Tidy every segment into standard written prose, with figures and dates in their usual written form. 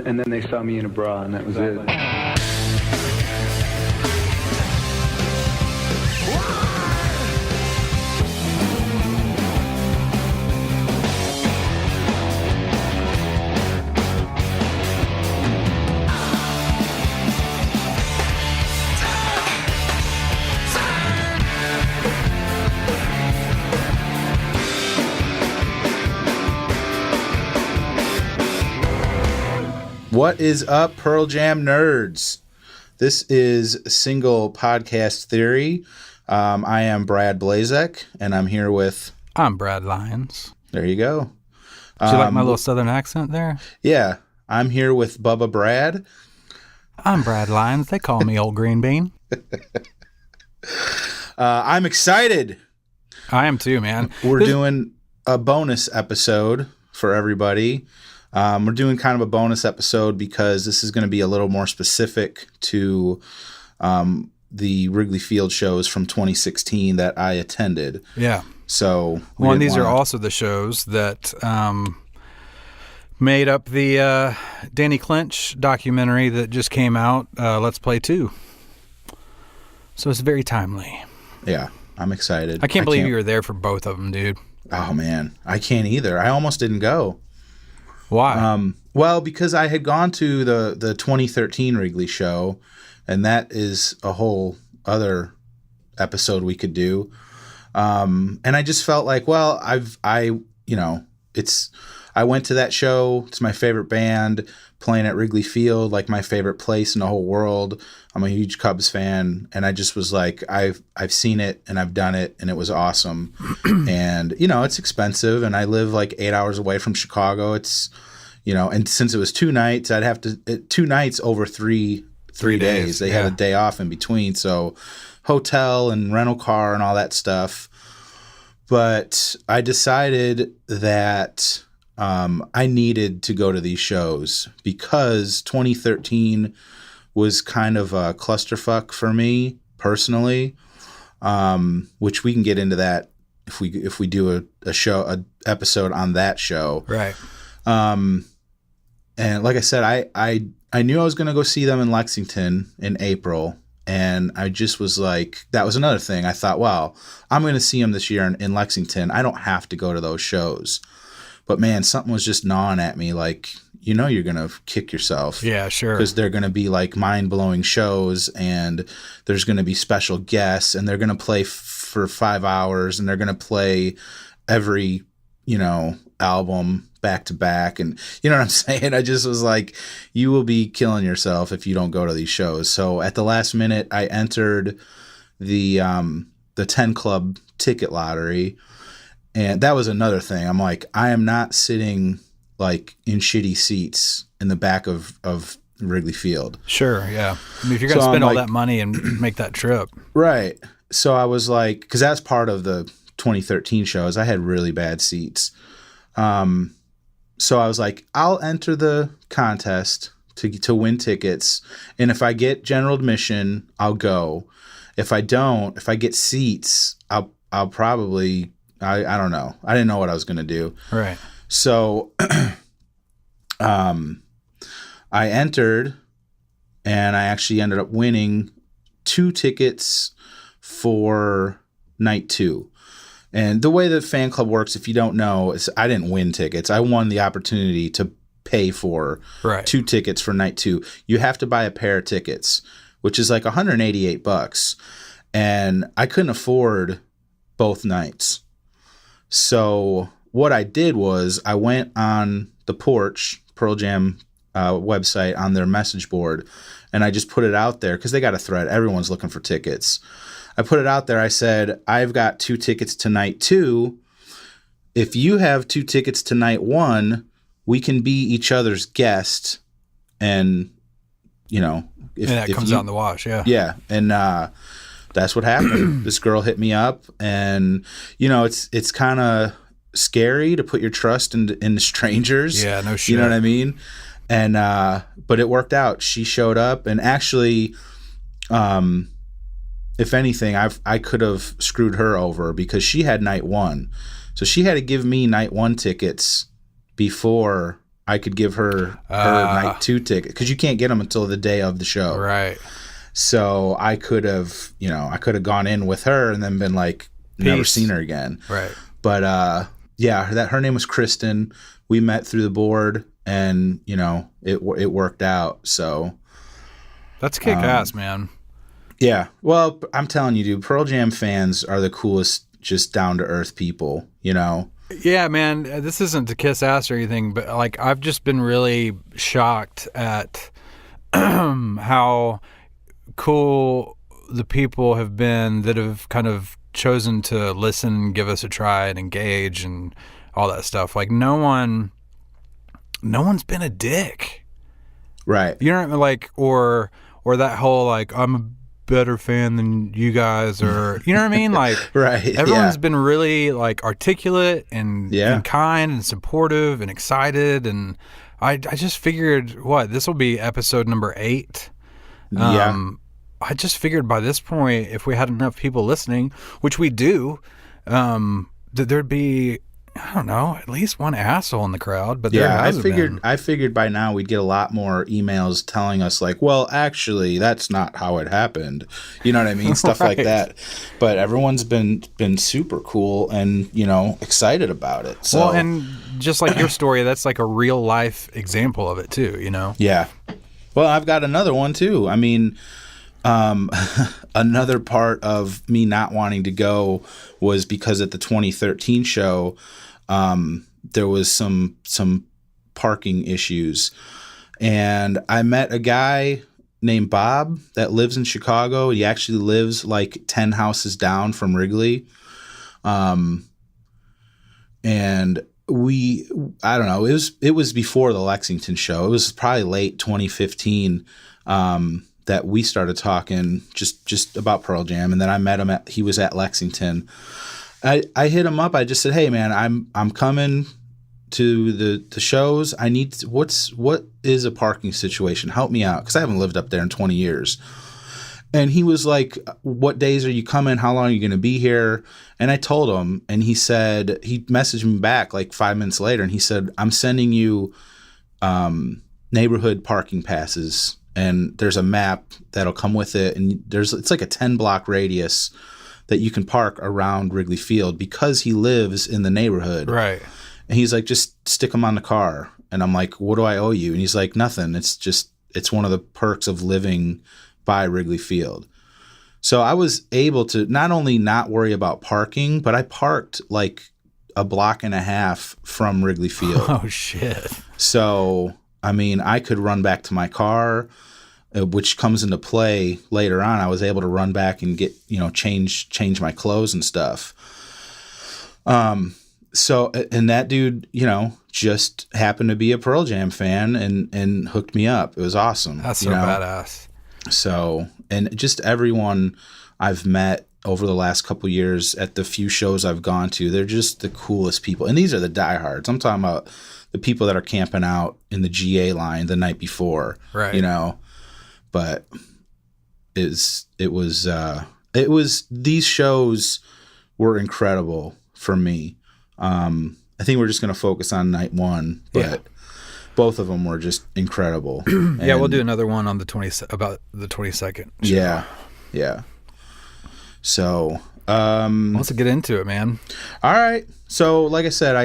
and then they saw me in a bra, and that was it. What is up, Pearl Jam nerds? This is Single Podcast Theory. I am Brad Blazek, and I'm here with... I'm Brad Lyons. There you go. Did you like my little southern accent there? Yeah. I'm here with Bubba Brad. I'm Brad Lyons. They call me Old Green Bean. I'm excited. I am too, man. We're doing a bonus episode for everybody. We're doing kind of a bonus episode because this is going to be a little more specific to the Wrigley Field shows from 2016 that I attended. Yeah. So, and these are also the shows that made up the Danny Clinch documentary that just came out, Let's Play 2. So it's very timely. Yeah, I'm excited. I can't believe you were there for both of them, dude. Oh, man. I can't either. I almost didn't go. Why? Well, because I had gone to the 2013 Wrigley show, and that is a whole other episode we could do. And I just felt like, well, I went to that show. It's my favorite band playing at Wrigley Field, like my favorite place in the whole world. I'm a huge Cubs fan, and I just was like, I've seen it and I've done it, and it was awesome. And it's expensive, and I live like 8 hours away from Chicago. It's and since it was 2 nights, I'd have to 2 nights over three days. They had a day off in between, so hotel and rental car and all that stuff. But I decided that I needed to go to these shows because 2013 was kind of a clusterfuck for me personally, which we can get into that if we do an episode on that show. Right. And like I said, I knew I was going to go see them in Lexington in April. And I just was like, that was another thing. I thought, well, I'm going to see them this year in Lexington. I don't have to go to those shows. But man, something was just gnawing at me. Like, you're going to kick yourself. Yeah, sure. Because they're going to be like mind-blowing shows, and there's going to be special guests, and they're going to play for 5 hours, and they're going to play every, album back to back. And you know what I'm saying? I just was like, you will be killing yourself if you don't go to these shows. So at the last minute, I entered the 10 Club ticket lottery. And that was another thing. I'm like, I am not sitting like in shitty seats in the back of Wrigley Field. Sure, yeah. I mean, if you're going to spend all that money and make that trip. Right. So I was like, because that's part of the 2013 shows. I had really bad seats. So I was like, I'll enter the contest to win tickets. And if I get general admission, I'll go. If I don't, if I get seats, I'll probably... I don't know. I didn't know what I was going to do. Right. So I entered, and I actually ended up winning 2 tickets for night 2. And the way the fan club works, if you don't know, is I didn't win tickets. I won the opportunity to pay for 2 tickets for night 2. You have to buy a pair of tickets, which is like $188. And I couldn't afford both nights. So what I did was I went on the porch, Pearl Jam website, on their message board, and I just put it out there because they got a thread. Everyone's looking for tickets. I put it out there. I said, I've got 2 tickets to night 2. If you have 2 tickets to night 1, we can be each other's guest. And, if that comes out in the wash, yeah. Yeah. And that's what happened. This girl hit me up, and it's kind of scary to put your trust in strangers. Yeah, no shit. You know what I mean? And but it worked out. She showed up, and actually, if anything, I could have screwed her over because she had night 1, so she had to give me night 1 tickets before I could give her night 2 ticket, because you can't get them until the day of the show. Right. So I could have gone in with her and then been like, never seen her again. Right. But her name was Kristen. We met through the board, and it worked out. So that's kick ass, man. Yeah. Well, I'm telling you, dude, Pearl Jam fans are the coolest, just down to earth people. Yeah, man. This isn't to kiss ass or anything, but like I've just been really shocked at how cool the people have been that have kind of chosen to listen and give us a try and engage and all that stuff. Like no one's been a dick, right? You know what I mean? Like or that whole like I'm a better fan than you guys, or you know what I mean? Like right? Everyone's been really like articulate and kind and supportive and excited, and I just figured this will be episode number 8. I just figured by this point, if we had enough people listening, which we do, that there'd be, I don't know, at least one asshole in the crowd. But I figured by now we'd get a lot more emails telling us like, well, actually, that's not how it happened. You know what I mean? Stuff like that. But everyone's been super cool and excited about it. So. Well, and just like your story, that's like a real life example of it too. Yeah. Well, I've got another one too. I mean. Another part of me not wanting to go was because at the 2013 show, there was some parking issues, and I met a guy named Bob that lives in Chicago. He actually lives like 10 houses down from Wrigley. And I don't know, it was before the Lexington show. It was probably late 2015. That we started talking just about Pearl Jam, and then I met him he was at Lexington. I hit him up. I just said, "Hey man, I'm coming to the shows. I need what is a parking situation? Help me out, because I haven't lived up there in 20 years." And he was like, "What days are you coming? How long are you going to be here?" And I told him, and he messaged me back like 5 minutes later, and he said, "I'm sending you neighborhood parking passes. And there's a map that'll come with it, and it's like a 10-block radius that you can park around Wrigley Field, because he lives in the neighborhood." Right. And he's like, "Just stick them on the car." And I'm like, "What do I owe you?" And he's like, "Nothing. It's one of the perks of living by Wrigley Field." So I was able to not only not worry about parking, but I parked like a block and a half from Wrigley Field. Oh shit. So I mean, I could run back to my car, which comes into play later on. I was able to run back and get, change my clothes and stuff. So, and that dude, just happened to be a Pearl Jam fan and hooked me up. It was awesome. That's so badass. So, and just everyone I've met over the last couple years at the few shows I've gone to, they're just the coolest people. And these are the diehards. I'm talking about the people that are camping out in the GA line the night before, right? But it was these shows were incredible for me. I think we're just going to focus on night 1, but both of them were just incredible. Yeah, we'll do another one on about the 22nd. Show. Yeah. So let's get into it, man. All right. So, like I said,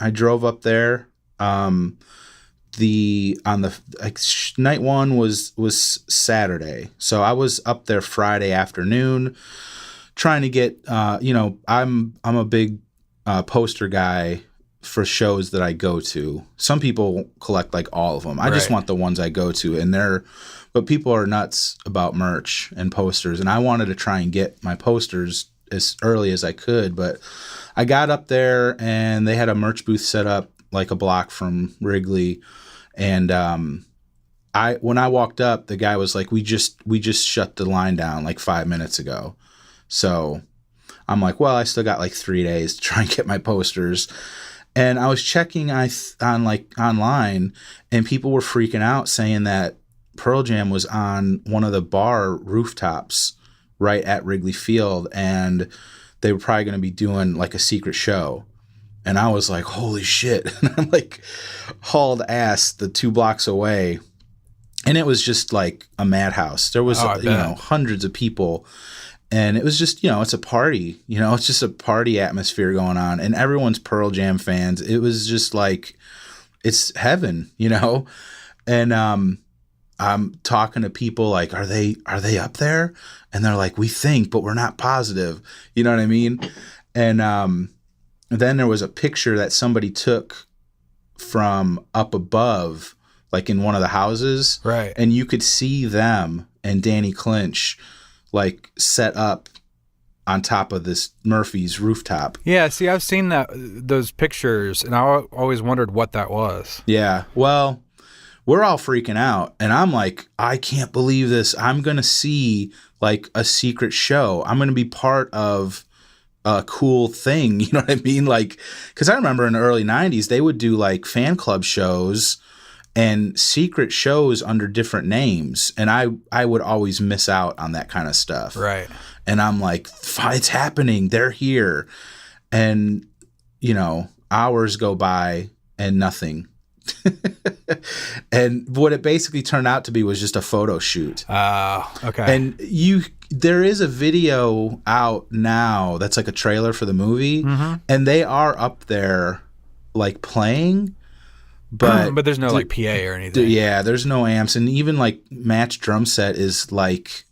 I drove up there. Night 1 was Saturday, so I was up there Friday afternoon, trying to get. I'm a big poster guy for shows that I go to. Some people collect like all of them. I just want the ones I go to, but people are nuts about merch and posters, and I wanted to try and get my posters as early as I could, but I got up there and they had a merch booth set up like a block from Wrigley. And when I walked up, the guy was like, we just shut the line down like 5 minutes ago. So I'm like, well, I still got like 3 days to try and get my posters. And I was checking online, and people were freaking out saying that Pearl Jam was on one of the bar rooftops right at Wrigley Field, and they were probably going to be doing like a secret show. and I was like, holy shit. And I'm like hauled ass the 2 blocks away. And it was just like a madhouse. There was, hundreds of people. And it was just, it's a party. It's just a party atmosphere going on. And everyone's Pearl Jam fans. It was just like, it's heaven, And I'm talking to people like, are they up there? And they're like, we think, but we're not positive. You know what I mean? And then there was a picture that somebody took from up above, like in one of the houses. Right. And you could see them and Danny Clinch like set up on top of this Murphy's rooftop. Yeah, see, I've seen those pictures, and I always wondered what that was. Yeah, well, we're all freaking out, and I'm like, I can't believe this. I'm going to see like a secret show. I'm going to be part of a cool thing. You know what I mean? Like, because I remember in the early 90s, they would do like fan club shows and secret shows under different names. And I would always miss out on that kind of stuff. Right. And I'm like, it's happening. They're here. And, hours go by and nothing. And what it basically turned out to be was just a photo shoot. Okay. And there is a video out now that's like a trailer for the movie. Mm-hmm. And they are up there like playing. But there's no like PA or anything. Yeah, there's no amps. And even like Matt's drum set is like,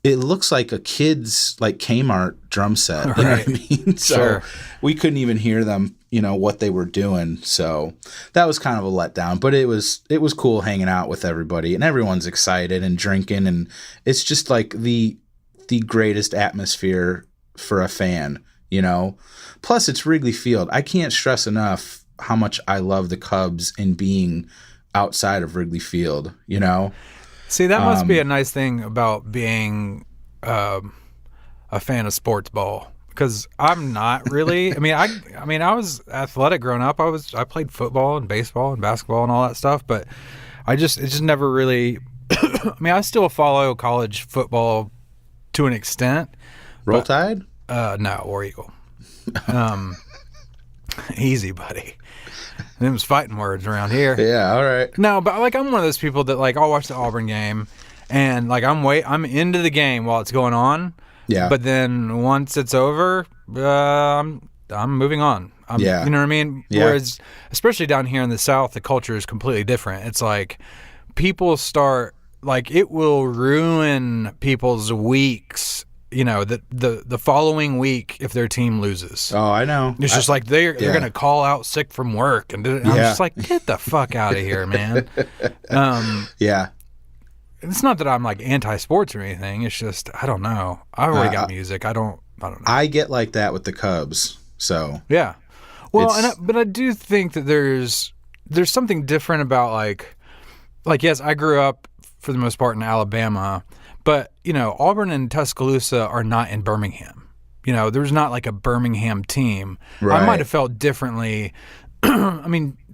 it looks like a kid's like Kmart drum set. You know what I mean? So sure. We couldn't even hear them, what they were doing. So that was kind of a letdown. But it was cool hanging out with everybody, and everyone's excited and drinking, and it's just like the greatest atmosphere for a fan, Plus it's Wrigley Field. I can't stress enough how much I love the Cubs and being outside of Wrigley Field, See, that must be a nice thing about being a fan of sports ball, because I'm not really. I was athletic growing up. I played football and baseball and basketball and all that stuff, but it just never really. I still follow college football to an extent. Roll Tide? No, War Eagle. Easy, buddy. Them's fighting words around here. Yeah, all right. No, but like I'm one of those people that like I'll watch the Auburn game, and like I'm into the game while it's going on. Yeah. But then once it's over, I'm moving on. Yeah. You know what I mean? Yeah. Whereas, especially down here in the South, the culture is completely different. It's like people start like it will ruin people's weeks. The following week if their team loses. Oh, I know. It's just like they're going to call out sick from work. And I'm just like, get the fuck out of here, man. Yeah. It's not that I'm like anti-sports or anything. It's just, I don't know. I already got music. I don't know. I get like that with the Cubs. So. Yeah. Well, but I do think that there's something different about like, yes, I grew up for the most part in Alabama. But, Auburn and Tuscaloosa are not in Birmingham. There's not like a Birmingham team. Right. I might have felt differently.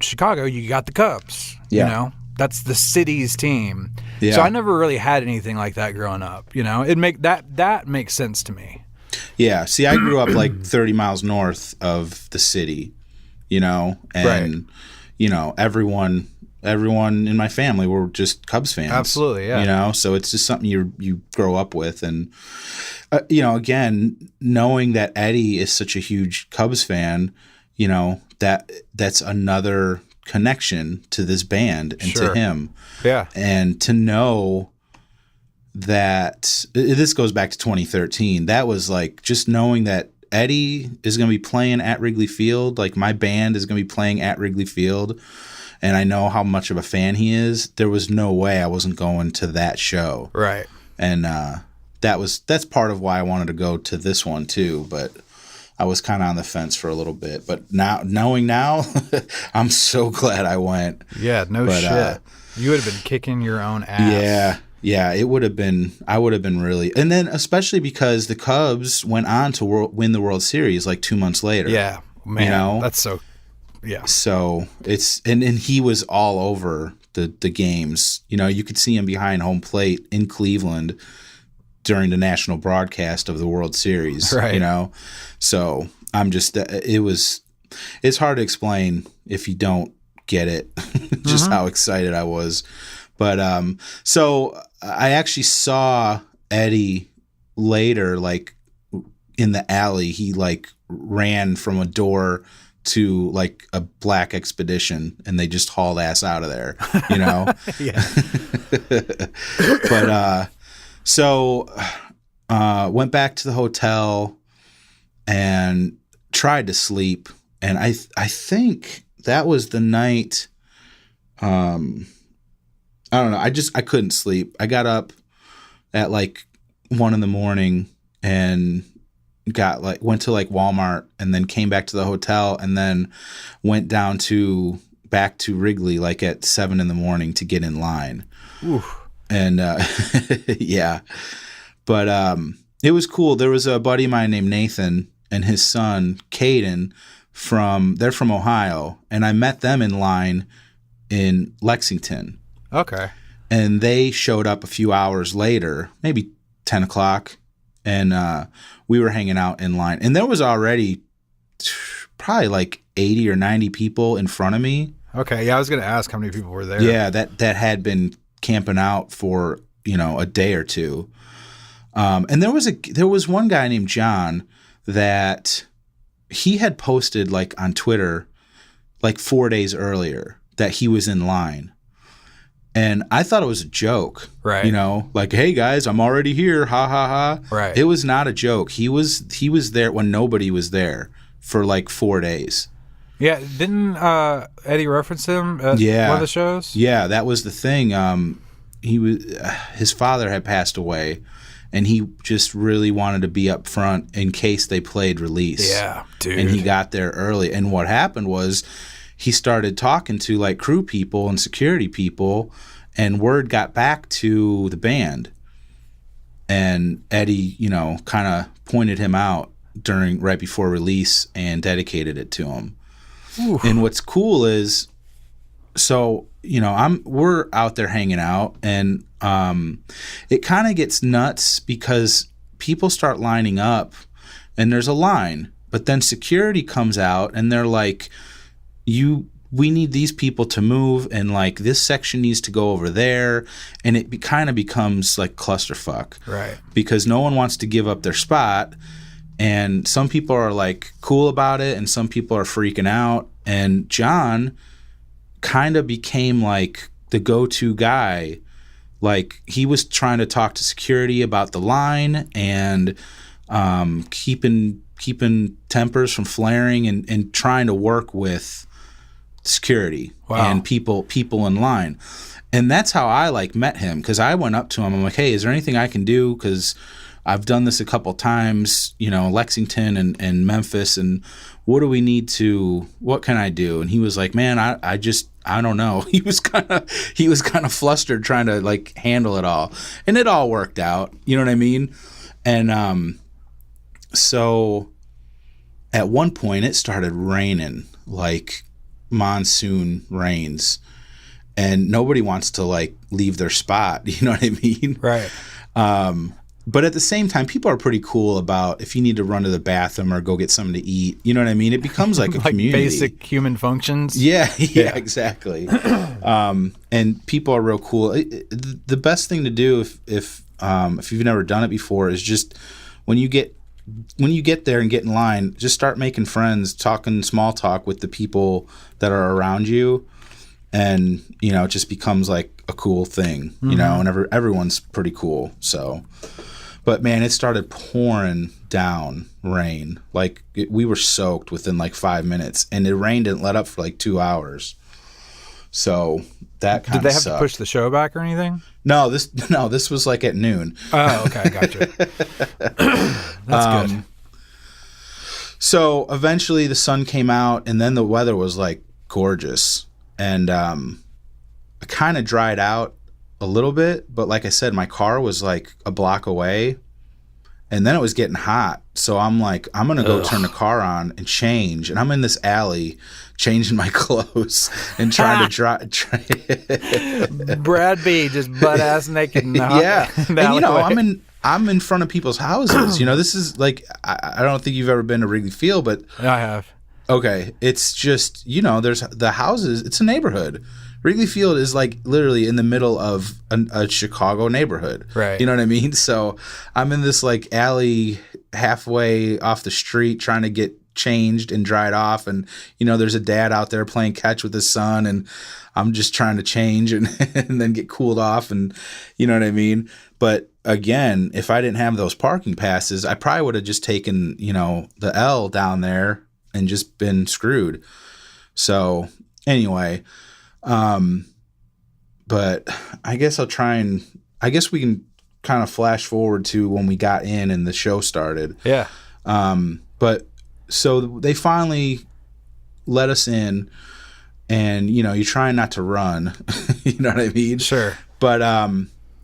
Chicago, you got the Cubs. Yeah. That's the city's team. Yeah. So I never really had anything like that growing up. That makes sense to me. Yeah. See, I grew up like 30 miles north of the city, and, everyone in my family were just Cubs fans. Absolutely, yeah. So it's just something you grow up with. And, again, knowing that Eddie is such a huge Cubs fan, that's another connection to this band and to him. Yeah. And to know that this goes back to 2013, that was like just knowing that Eddie is going to be playing at Wrigley Field, like my band is going to be playing at Wrigley Field, and I know how much of a fan he is, there was no way I wasn't going to that show. Right. And that's part of why I wanted to go to this one too, but I was kind of on the fence for a little bit. But knowing now, I'm so glad I went. Yeah, shit. You would have been kicking your own ass. Yeah, it would have been. I would have been really, and then especially because the Cubs went on to win the World Series like 2 months later. Yeah, man, that's so. Yeah. So it's and he was all over the games. You could see him behind home plate in Cleveland during the national broadcast of the World Series. Right. So I'm just it was. it's hard to explain if you don't get it, just how excited I was. But so I actually saw Eddie later, like in the alley. He like ran from a door to like a black expedition, and they just hauled ass out of there, you know? Yeah. But so went back to the hotel and tried to sleep. And I think that was the night. I don't know. I couldn't sleep. I got up at like 1 a.m. and went to like Walmart, and then came back to the hotel, and then went back to Wrigley like at 7 a.m. to get in line. Oof. And yeah, but it was cool. There was a buddy of mine named Nathan and his son Caden they're from Ohio, and I met them in line in Lexington. Okay. And they showed up a few hours later, maybe 10 o'clock, and we were hanging out in line. And there was already probably like 80 or 90 people in front of me. Okay, yeah, I was going to ask how many people were there. Yeah, that had been camping out for, a day or two. And there was one guy named John that he had posted like on Twitter like 4 days earlier that he was in line. And I thought it was a joke, right? Like, hey guys, I'm already here, ha ha ha. Right. It was not a joke. He was there when nobody was there for like 4 days. Yeah, didn't Eddie reference him at one of the shows? Yeah, that was the thing. His father had passed away, and he just really wanted to be up front in case they played Release. Yeah, dude. And he got there early. And what happened was, he started talking to like crew people and security people, and word got back to the band. And Eddie, kind of pointed him out right before Release and dedicated it to him. Oof. And what's cool is, so, we're out there hanging out, and it kind of gets nuts because people start lining up, and there's a line, but then security comes out and they're like, we need these people to move, and like this section needs to go over there, and it kind of becomes like clusterfuck, right? Because no one wants to give up their spot, and some people are like cool about it, and some people are freaking out. And John kind of became like the go-to guy. Like, he was trying to talk to security about the line and keeping tempers from flaring, and trying to work with security. Wow. And people in line. And that's how I like met him, because I went up to him. I'm like, hey, is there anything I can do? Because I've done this a couple times, Lexington and Memphis, and what can I do? And he was like, man, I don't know. He was kind of flustered trying to like handle it all, and it all worked out. You know what I mean? And so at one point it started raining, like monsoon rains, and nobody wants to like leave their spot. You know what I mean? Right. But at the same time, people are pretty cool about if you need to run to the bathroom or go get something to eat. You know what I mean? It becomes like a like community. Basic human functions. Yeah, exactly. And people are real cool. The best thing to do if you've never done it before is just when you get there and get in line, just start making friends, talking small talk with the people that are around you, and it just becomes like a cool thing, and everyone's pretty cool. So, but man, it started pouring down rain. Like we were soaked within like 5 minutes, and the rain didn't let up for like 2 hours. So that kind of Did they have sucked. to push the show back or anything? No, this was like at noon. Oh, okay, gotcha. That's good. So eventually the sun came out, and then the weather was like gorgeous, and it kind of dried out a little bit, but like I said, my car was like a block away, and then it was getting hot. So I'm like, I'm gonna go turn the car on and change, and I'm in this alley changing my clothes and trying to drive. Brad B just butt ass naked. Yeah, and I'm in front of people's houses. This is like, I don't think you've ever been to Wrigley Field, but I have. Okay, it's just, there's the houses. It's a neighborhood. Wrigley Field is like literally in the middle of a Chicago neighborhood. Right. You know what I mean? So I'm in this like alley halfway off the street trying to get changed and dried off. And, there's a dad out there playing catch with his son. And I'm just trying to change and, and then get cooled off. And you know what I mean? But again, if I didn't have those parking passes, I probably would have just taken, the L down there and just been screwed. So anyway, but I guess we can kind of flash forward to when we got in and the show started. Yeah. But so they finally let us in, and you're trying not to run. You know what I mean? Sure. But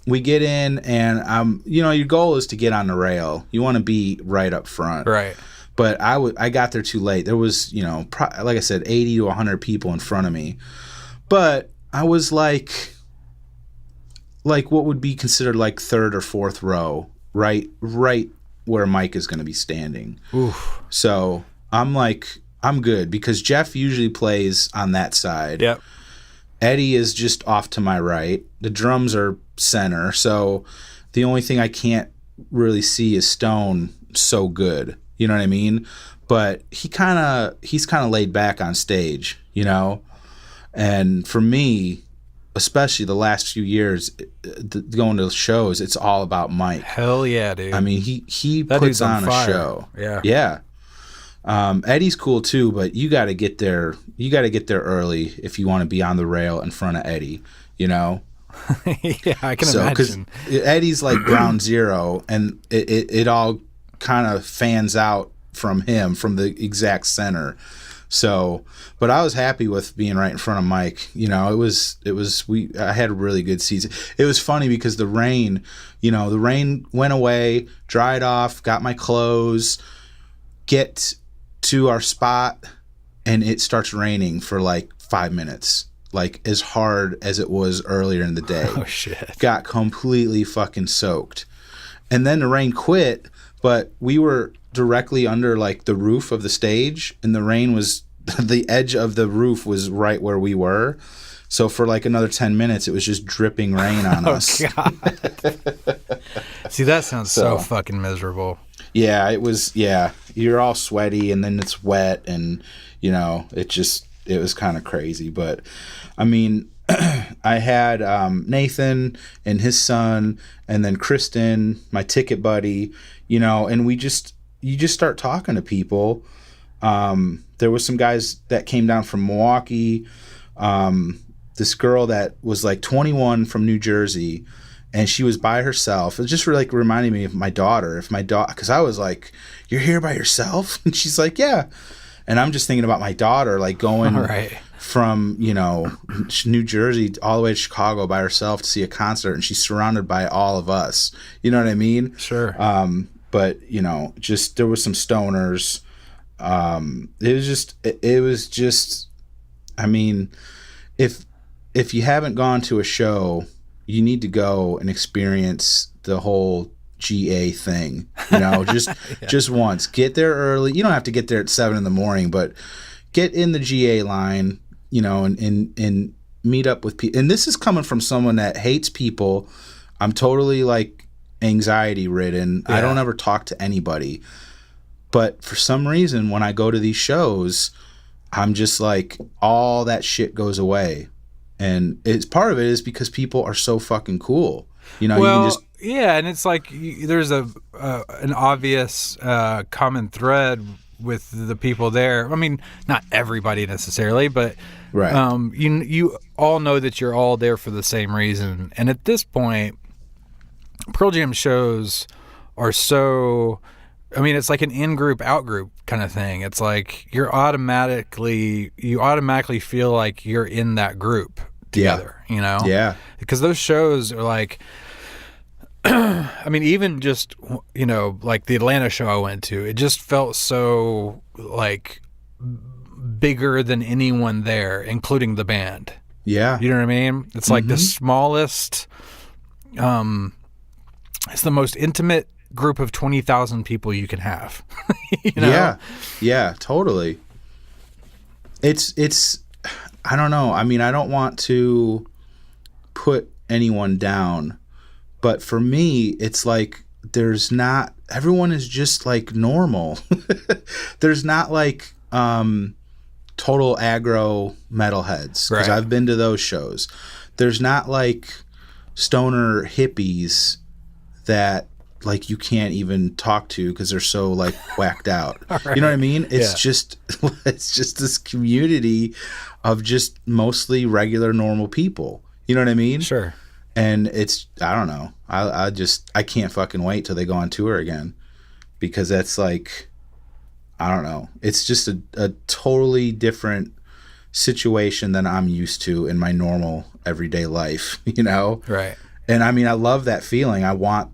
we get in, and your goal is to get on the rail. You want to be right up front. Right. But I got there too late. There was, like I said, 80 to 100 people in front of me. But I was like what would be considered like third or fourth row, right where Mike is going to be standing. Oof. So I'm like, I'm good because Jeff usually plays on that side. Yep. Eddie is just off to my right. The drums are center. So the only thing I can't really see is Stone so good. You know what I mean? But he's kind of laid back on stage, And for me, especially the last few years, going to shows, it's all about Mike. Hell yeah, dude. I mean, he that puts on a fire. show. Yeah. Yeah. Eddie's cool too, but you got to get there. You got to get there early if you want to be on the rail in front of Eddie. Yeah, I can imagine. Because Eddie's like ground zero, and it all kind of fans out from him from the exact center. So, but I was happy with being right in front of Mike. I had really good seats. It was funny because the rain went away, dried off, got my clothes, get to our spot, and it starts raining for like 5 minutes, like as hard as it was earlier in the day. Oh shit. Got completely fucking soaked. And then the rain quit, but we were directly under like the roof of the stage, and the rain was the edge of the roof was right where we were. So for like another 10 minutes it was just dripping rain on us. God. See, that sounds so fucking miserable. Yeah, it was. Yeah, you're all sweaty and then it's wet, and it was kind of crazy. But I mean, I had Nathan and his son, and then Kristen, my ticket buddy, and you just start talking to people. There was some guys that came down from Milwaukee. This girl that was like 21 from New Jersey, and she was by herself. It just really like reminded me of my daughter. Because I was like, "You're here by yourself?" And she's like, "Yeah." And I'm just thinking about my daughter, like going from New Jersey all the way to Chicago by herself to see a concert, and she's surrounded by all of us. You know what I mean? Sure. But just there was some stoners. It was just. I mean, if you haven't gone to a show, you need to go and experience the whole GA thing. Just once. Get there early. You don't have to get there at 7 a.m, but get in the GA line, and meet up with people. And this is coming from someone that hates people. I'm totally like anxiety ridden. Yeah. I don't ever talk to anybody. But for some reason, when I go to these shows, I'm just like, all that shit goes away. And part of it is because people are so fucking cool. You can just... Yeah, and it's like there's an obvious common thread with the people there. I mean, not everybody necessarily, but right. You all know that you're all there for the same reason. And at this point, Pearl Jam shows are so... I mean, it's like an in-group, out-group kind of thing. It's like you automatically feel like you're in that group together, Yeah. Because those shows are like, I mean, even just, like the Atlanta show I went to, it just felt so like bigger than anyone there, including the band. Yeah. You know what I mean? It's like the smallest, it's the most intimate group of 20,000 people you can have. Yeah, totally. it's I don't know. I mean, I don't want to put anyone down, but for me, it's like everyone is just like normal. There's not like total aggro metalheads, because I've been to those shows. There's not like stoner hippies that like you can't even talk to because they're so like whacked out. Right. You know what I mean? It's just this community of just mostly regular normal people. You know what I mean? Sure. And I don't know. I can't fucking wait till they go on tour again, because that's like, I don't know. It's just a totally different situation than I'm used to in my normal everyday life, you know? Right. And I mean, I love that feeling. I want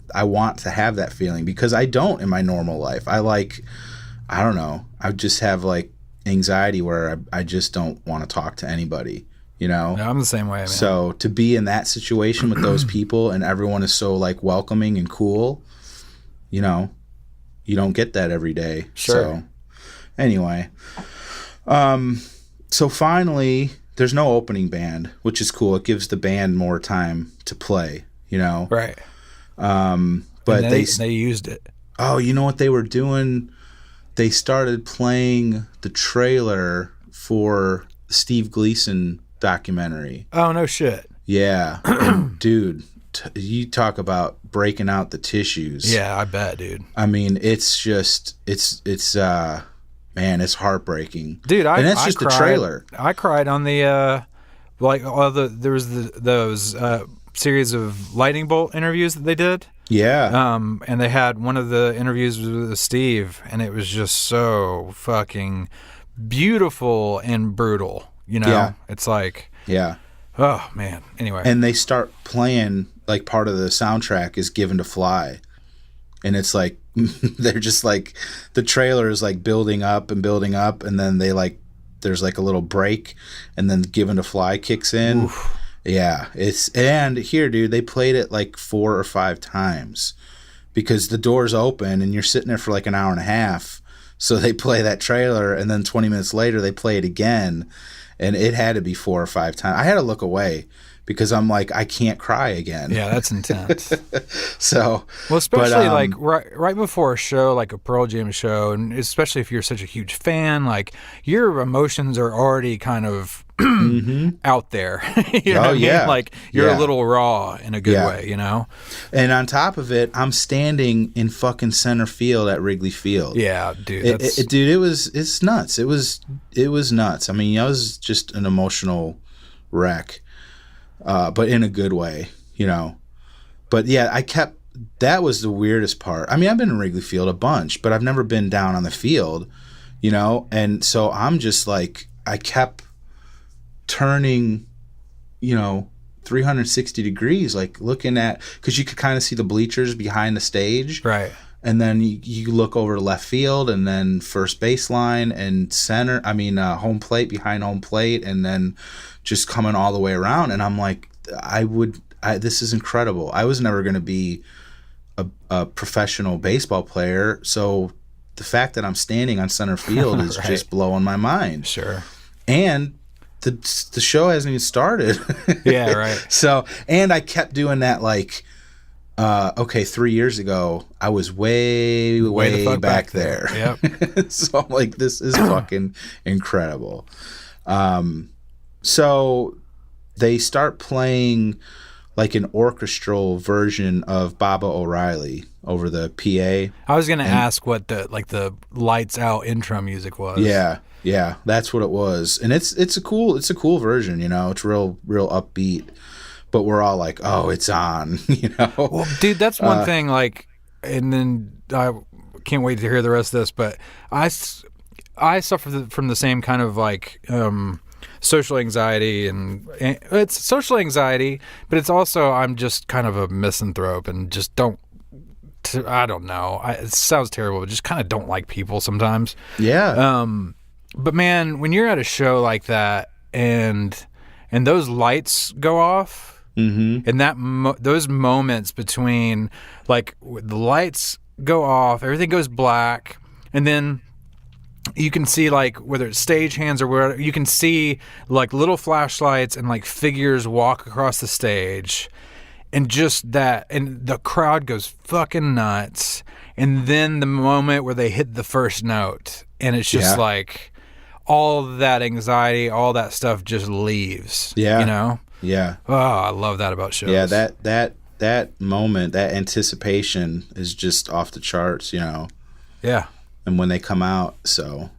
to have that feeling, because I don't in my normal life. I don't know. I just have like anxiety where I just don't want to talk to anybody, you know? No, I'm the same way, man. So to be in that situation with those people and everyone is so like welcoming and cool, you know, you don't get that every day. Sure. So anyway, so finally there's no opening band, which is cool. It gives the band more time to play, you know? Right. But they used it. Oh, you know what they were doing? They started playing the trailer for the Steve Gleason documentary. Oh, no shit. Yeah. And dude, you talk about breaking out the tissues. Yeah, I bet, dude. I mean, it's just, man, it's heartbreaking. Dude, and that's just cried. the trailer. I cried on the, there was those series of lightning bolt interviews that they did. Yeah. And they had one of the interviews with Steve, and it was just so fucking beautiful and brutal. You know, Yeah. It's like, yeah. Oh man. Anyway, and they start playing, like, part of the soundtrack is "Given to Fly," and it's like they're just like, the trailer is like building up, and then there's like a little break, and then "Given to Fly" kicks in. Oof. Yeah, and here, dude, they played it like 4 or 5 times, because the doors open and you're sitting there for like an hour and a half. So they play that trailer, and then 20 minutes later they play it again, and it had to be 4 or 5 times. I had to look away because I'm like, I can't cry again. Yeah, that's intense. So, well, especially like right before a show, like a Pearl Jam show, and especially if you're such a huge fan, like your emotions are already kind of out there. You know what I mean? Like you're a little raw in a good way, you know? And on top of it, I'm standing in fucking center field at Wrigley Field. Yeah, dude. It's nuts. It was nuts. I mean, I was just an emotional wreck, but in a good way, you know? But yeah, that was the weirdest part. I mean, I've been in Wrigley Field a bunch, but I've never been down on the field, you know? And so I'm just like, I kept turning, 360 degrees, like looking at, because you could kind of see the bleachers behind the stage. Right. And then you look over to left field, and then first baseline and home plate, behind home plate, and then just coming all the way around. And I'm like, this is incredible. I was never going to be a professional baseball player. So the fact that I'm standing on center field is just blowing my mind. Sure. And the show hasn't even started. Yeah, right. So, and I kept doing that, like, 3 years ago, I was way the back there. Yep. So I'm like, this is fucking incredible. So they start playing like an orchestral version of Baba O'Reilly over the PA. I was going to ask what the lights out intro music was. Yeah, that's what it was. And it's a cool version, you know. It's real upbeat. But we're all like, "Oh, it's on," you know. Well, dude, that's one thing, like, and then I can't wait to hear the rest of this, but I suffer from the same kind of like social anxiety, and it's social anxiety, but it's also I'm just kind of a misanthrope and just I don't know. It sounds terrible, but just kind of don't like people sometimes. Yeah. But man, when you're at a show like that and those lights go off, and those moments between, like, the lights go off, everything goes black, and then you can see like whether it's stagehands or where you can see like little flashlights and like figures walk across the stage, and just that, and the crowd goes fucking nuts. And then the moment where they hit the first note, and it's just like all that anxiety, all that stuff just leaves. Yeah. You know? Yeah. Oh, I love that about shows. Yeah, that moment, that anticipation is just off the charts, you know. Yeah. And when they come out, so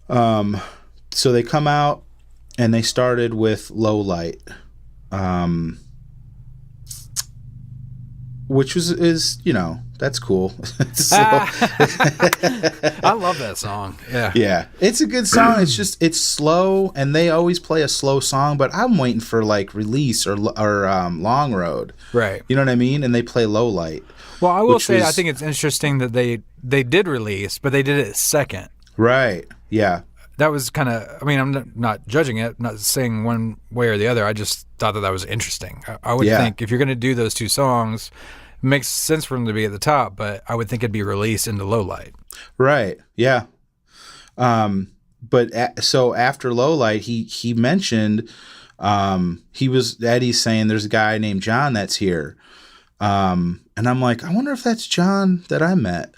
they come out and they started with Low Light, which is, you know, that's cool. I love that song. Yeah. Yeah. It's a good song. It's slow, and they always play a slow song, but I'm waiting for like Release or Long Road. Right. You know what I mean? And they play Low Light. Well, I will say I think it's interesting that they did Release, but they did it second. Right. Yeah. That was kind of, I mean, I'm not judging it, not saying one way or the other. I just thought that was interesting. I would think if you're going to do those two songs, it makes sense for them to be at the top, but I would think it'd be released into Low Light. Right. Yeah. So after Low Light, he mentioned, Eddie's saying there's a guy named John that's here. And I'm like, I wonder if that's John that I met.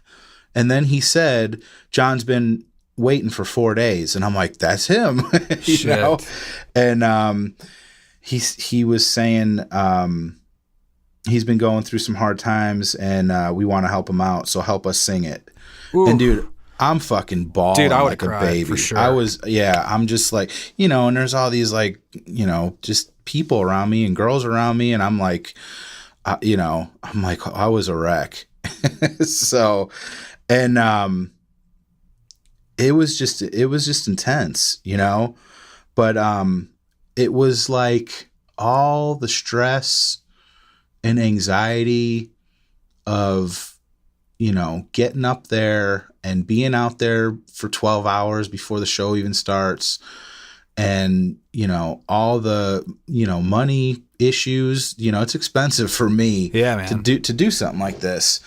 And then he said, John's been waiting for 4 days, and I'm like, that's him. you know? And he was saying he's been going through some hard times, and we want to help him out, so help us sing it. Ooh. And dude, I'm fucking bawling I like a baby. For sure. I'm just like, you know, and there's all these like, you know, just people around me and girls around me, and I'm like, you know, I'm like, I was a wreck. So, and it was just intense, you know, but it was like all the stress and anxiety of, you know, getting up there and being out there for 12 hours before the show even starts, and, you know, all the, you know, money issues. You know, it's expensive for me to do something like this,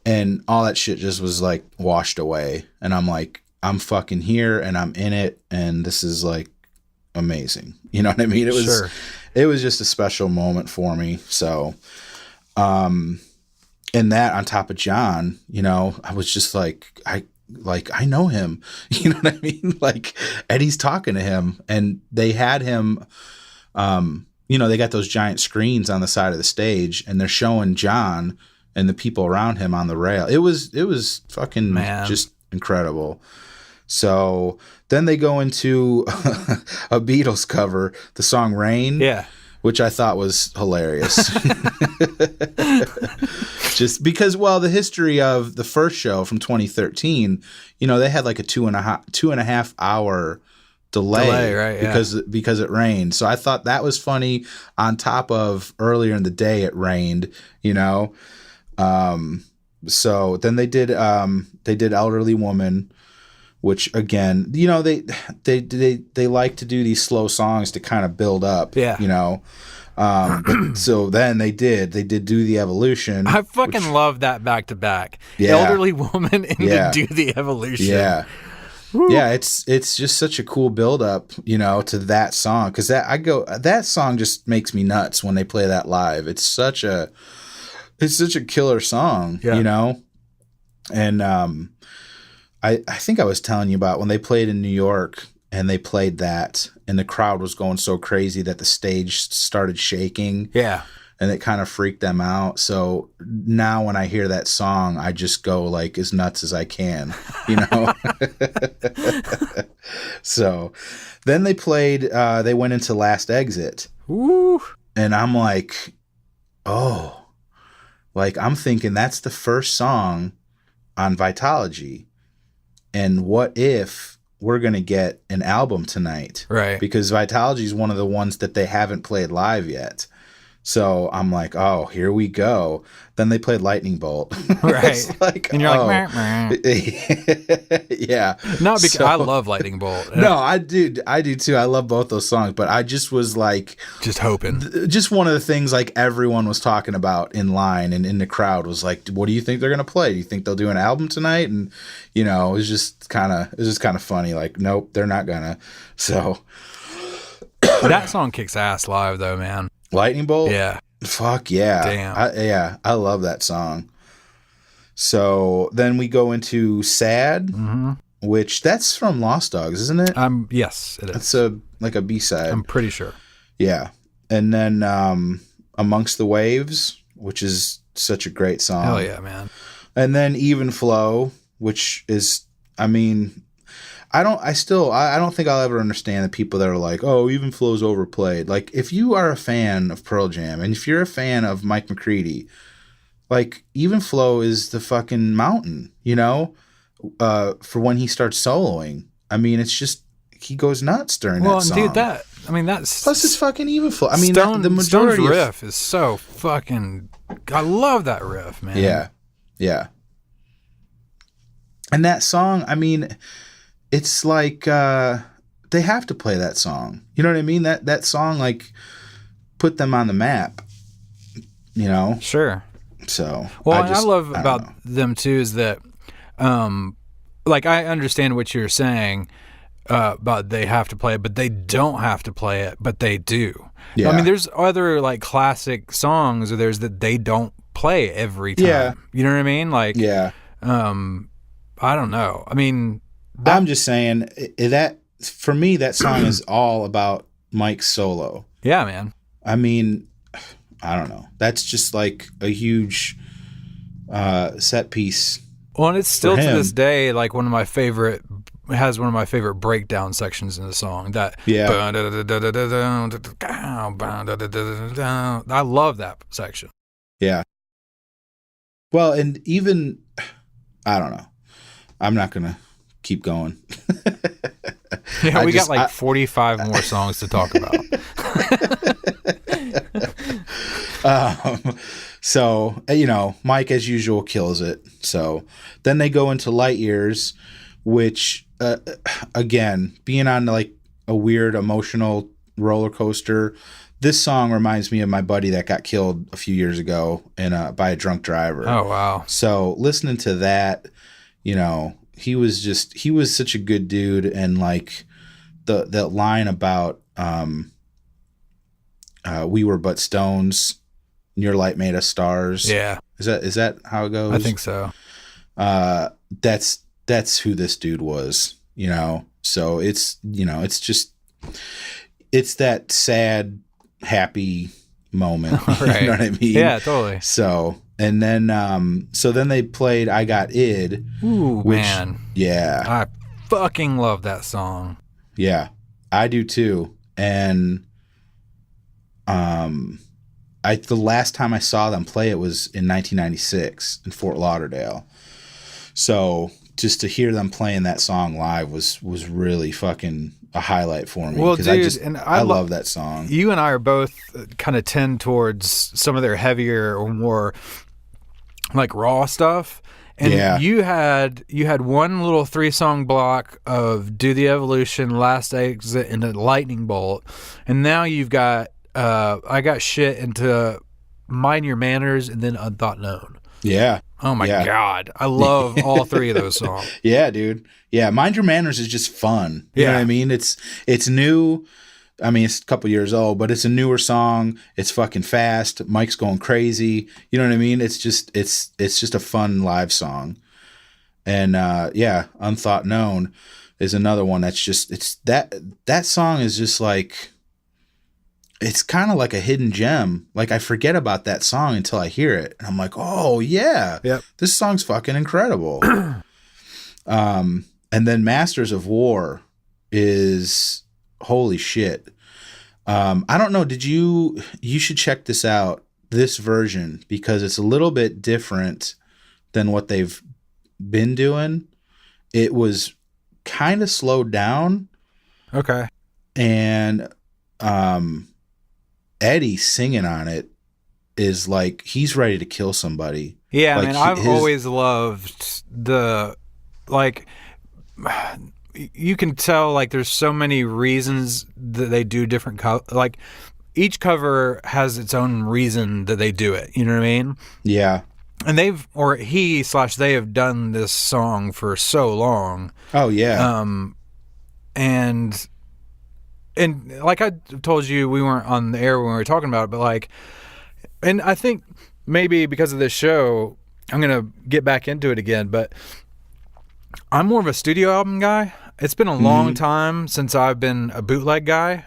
and all that shit just was like washed away, and I'm like, I'm fucking here and I'm in it, and this is like amazing. You know what I mean? It was just a special moment for me. So, and that on top of John, you know, I was just like, I know him. You know what I mean? Like, Eddie's talking to him, and they had him, you know, they got those giant screens on the side of the stage, and they're showing John and the people around him on the rail. It was fucking just incredible. So then they go into a Beatles cover, the song Rain, which I thought was hilarious. Just because, well, the history of the first show from 2013, you know, they had like a two and a half hour delay right, because it rained. So I thought that was funny, on top of earlier in the day it rained, you know. So then they did Elderly Woman, which again, you know, they like to do these slow songs to kind of build up, you know. But so then they did do the Evolution. I fucking love that back to back. Elderly Woman and Do the Evolution. Yeah. Woo. Yeah, it's just such a cool build up, you know, to that song, because that song just makes me nuts when they play that live. It's such a killer song, you know. And I think I was telling you about when they played in New York, and they played that, and the crowd was going so crazy that the stage started shaking. Yeah. And it kind of freaked them out. So now when I hear that song, I just go like as nuts as I can, you know? So then they played, they went into Last Exit. Woo. And I'm like, oh, like I'm thinking that's the first song on Vitology. And what if we're going to get an album tonight? Right. Because Vitology is one of the ones that they haven't played live yet. So I'm like, oh, here we go. Then they played Lightning Bolt. Right. It's like, And you're oh. like, meh, meh. Yeah. Not because I So- love Lightning Bolt. No, I do too. I love both those songs, but I just was like, Just hoping. just one of the things like everyone was talking about in line and in the crowd was like, what do you think they're gonna play? Do you think they'll do an album tonight? And it was just kind of funny. Like, nope, they're not gonna. So That song kicks ass live, though, man. Lightning Bolt, Yeah. fuck yeah, Damn. I love that song. So then we go into Sad, Mm-hmm. which that's from Lost Dogs, isn't it? Yes, it is. It's like a B-side. I'm pretty sure. Yeah. And then Amongst the Waves, which is such a great song. Hell yeah, man. And then Even Flow, which is, I mean, I don't think I'll ever understand the people that are like, oh, Even Flow's overplayed. Like, if you are a fan of Pearl Jam and if you're a fan of Mike McCready, like, Even Flow is the fucking mountain, for when he starts soloing. I mean, it's just, he goes nuts during that song. Dude, that's Plus it's fucking Even Flow. I mean, the Stone's majority of riff is so fucking. I love that riff, man. Yeah. Yeah. And that song, I mean, it's like they have to play that song. You know what I mean? That song like put them on the map. Sure. So Well, I love about them too is that, like, I understand what you're saying about they have to play it, but they don't have to play it, but they do. Yeah. I mean, there's other like classic songs, or there's that they don't play every time. Yeah. You know what I mean? Like, Yeah. I don't know. I mean, I'm just saying that for me, that song is all about Mike's solo. yeah, man. I mean, I don't know. That's just like a huge set piece. Well, and it's still to him. this day like one of my favorite breakdown sections in the song. That Yeah. I love that section. Yeah. Well, and even, I don't know. I'm not going to keep going. Yeah, we got like 45 more songs to talk about. So, Mike, as usual, kills it. So then they go into Light Years, which, again, being on like a weird emotional roller coaster, this song reminds me of my buddy that got killed a few years ago by a drunk driver. Oh, wow. So listening to that, he was such a good dude. And like the line about, we were but stones, and your light made us stars. Yeah. Is that how it goes? I think so. That's who this dude was, So it's it's that sad, happy moment. Right. You know what I mean? Yeah, totally. So, and then then they played I Got Id. Ooh, which, man. Yeah. I fucking love that song. Yeah. I do too. And the last time I saw them play it was in 1996 in Fort Lauderdale. So just to hear them playing that song live was really fucking a highlight for me. Well, because dude, I love that song. You and I are both kind of tend towards some of their heavier or more like raw stuff. And Yeah. you had one little 3-song block of Do the Evolution, Last Exit, and a Lightning Bolt. And now you've got I got shit into Mind Your Manners and then Unthought Known. Yeah. Oh my Yeah. God. I love all three of those songs. Yeah, dude. Yeah, Mind Your Manners is just fun. You know what I mean? It's new. I mean, it's a couple years old, but it's a newer song. It's fucking fast. Mike's going crazy. You know what I mean? It's just a fun live song. And Unthought Known is another one that's just that song is just like, it's kind of like a hidden gem. Like I forget about that song until I hear it. And I'm like, oh yeah, Yep. this song's fucking incredible. And then Masters of War is holy shit. I don't know. You should check this out, this version, because it's a little bit different than what they've been doing. It was kind of slowed down. Okay. And, Eddie singing on it is like he's ready to kill somebody. Yeah, like man, I've always loved the, like, you can tell, like, there's so many reasons that they do different, like, each cover has its own reason that they do it, you know what I mean? Yeah. And they have done this song for so long. Oh, yeah. And like I told you, we weren't on the air when we were talking about it, but like, and I think maybe because of this show, I'm going to get back into it again, but I'm more of a studio album guy. It's been a long time since I've been a bootleg guy,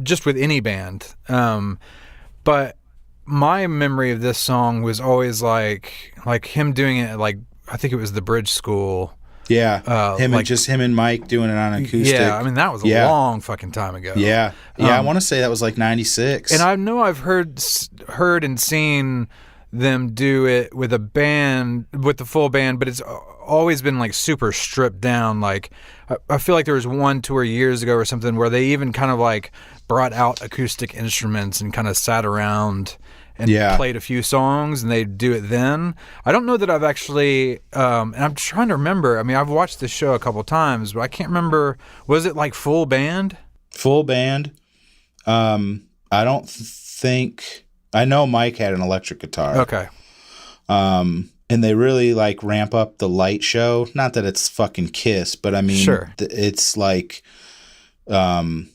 just with any band. But my memory of this song was always like him doing it, like, I think it was the Bridge School. Yeah, him and Mike doing it on acoustic. Yeah, I mean, that was a long fucking time ago. Yeah, I want to say that was like 96. And I know I've heard and seen them do it with a band, with the full band, but it's always been like super stripped down. Like, I feel like there was one tour years ago or something where they even kind of like brought out acoustic instruments and kind of sat around and played a few songs, and they do it then. I don't know that I've actually, and I'm trying to remember. I mean, I've watched this show a couple times, but I can't remember. Was it like full band? Full band. I don't think. I know Mike had an electric guitar. Okay. And they really like ramp up the light show. Not that it's fucking Kiss, but I mean, sure. It's like, the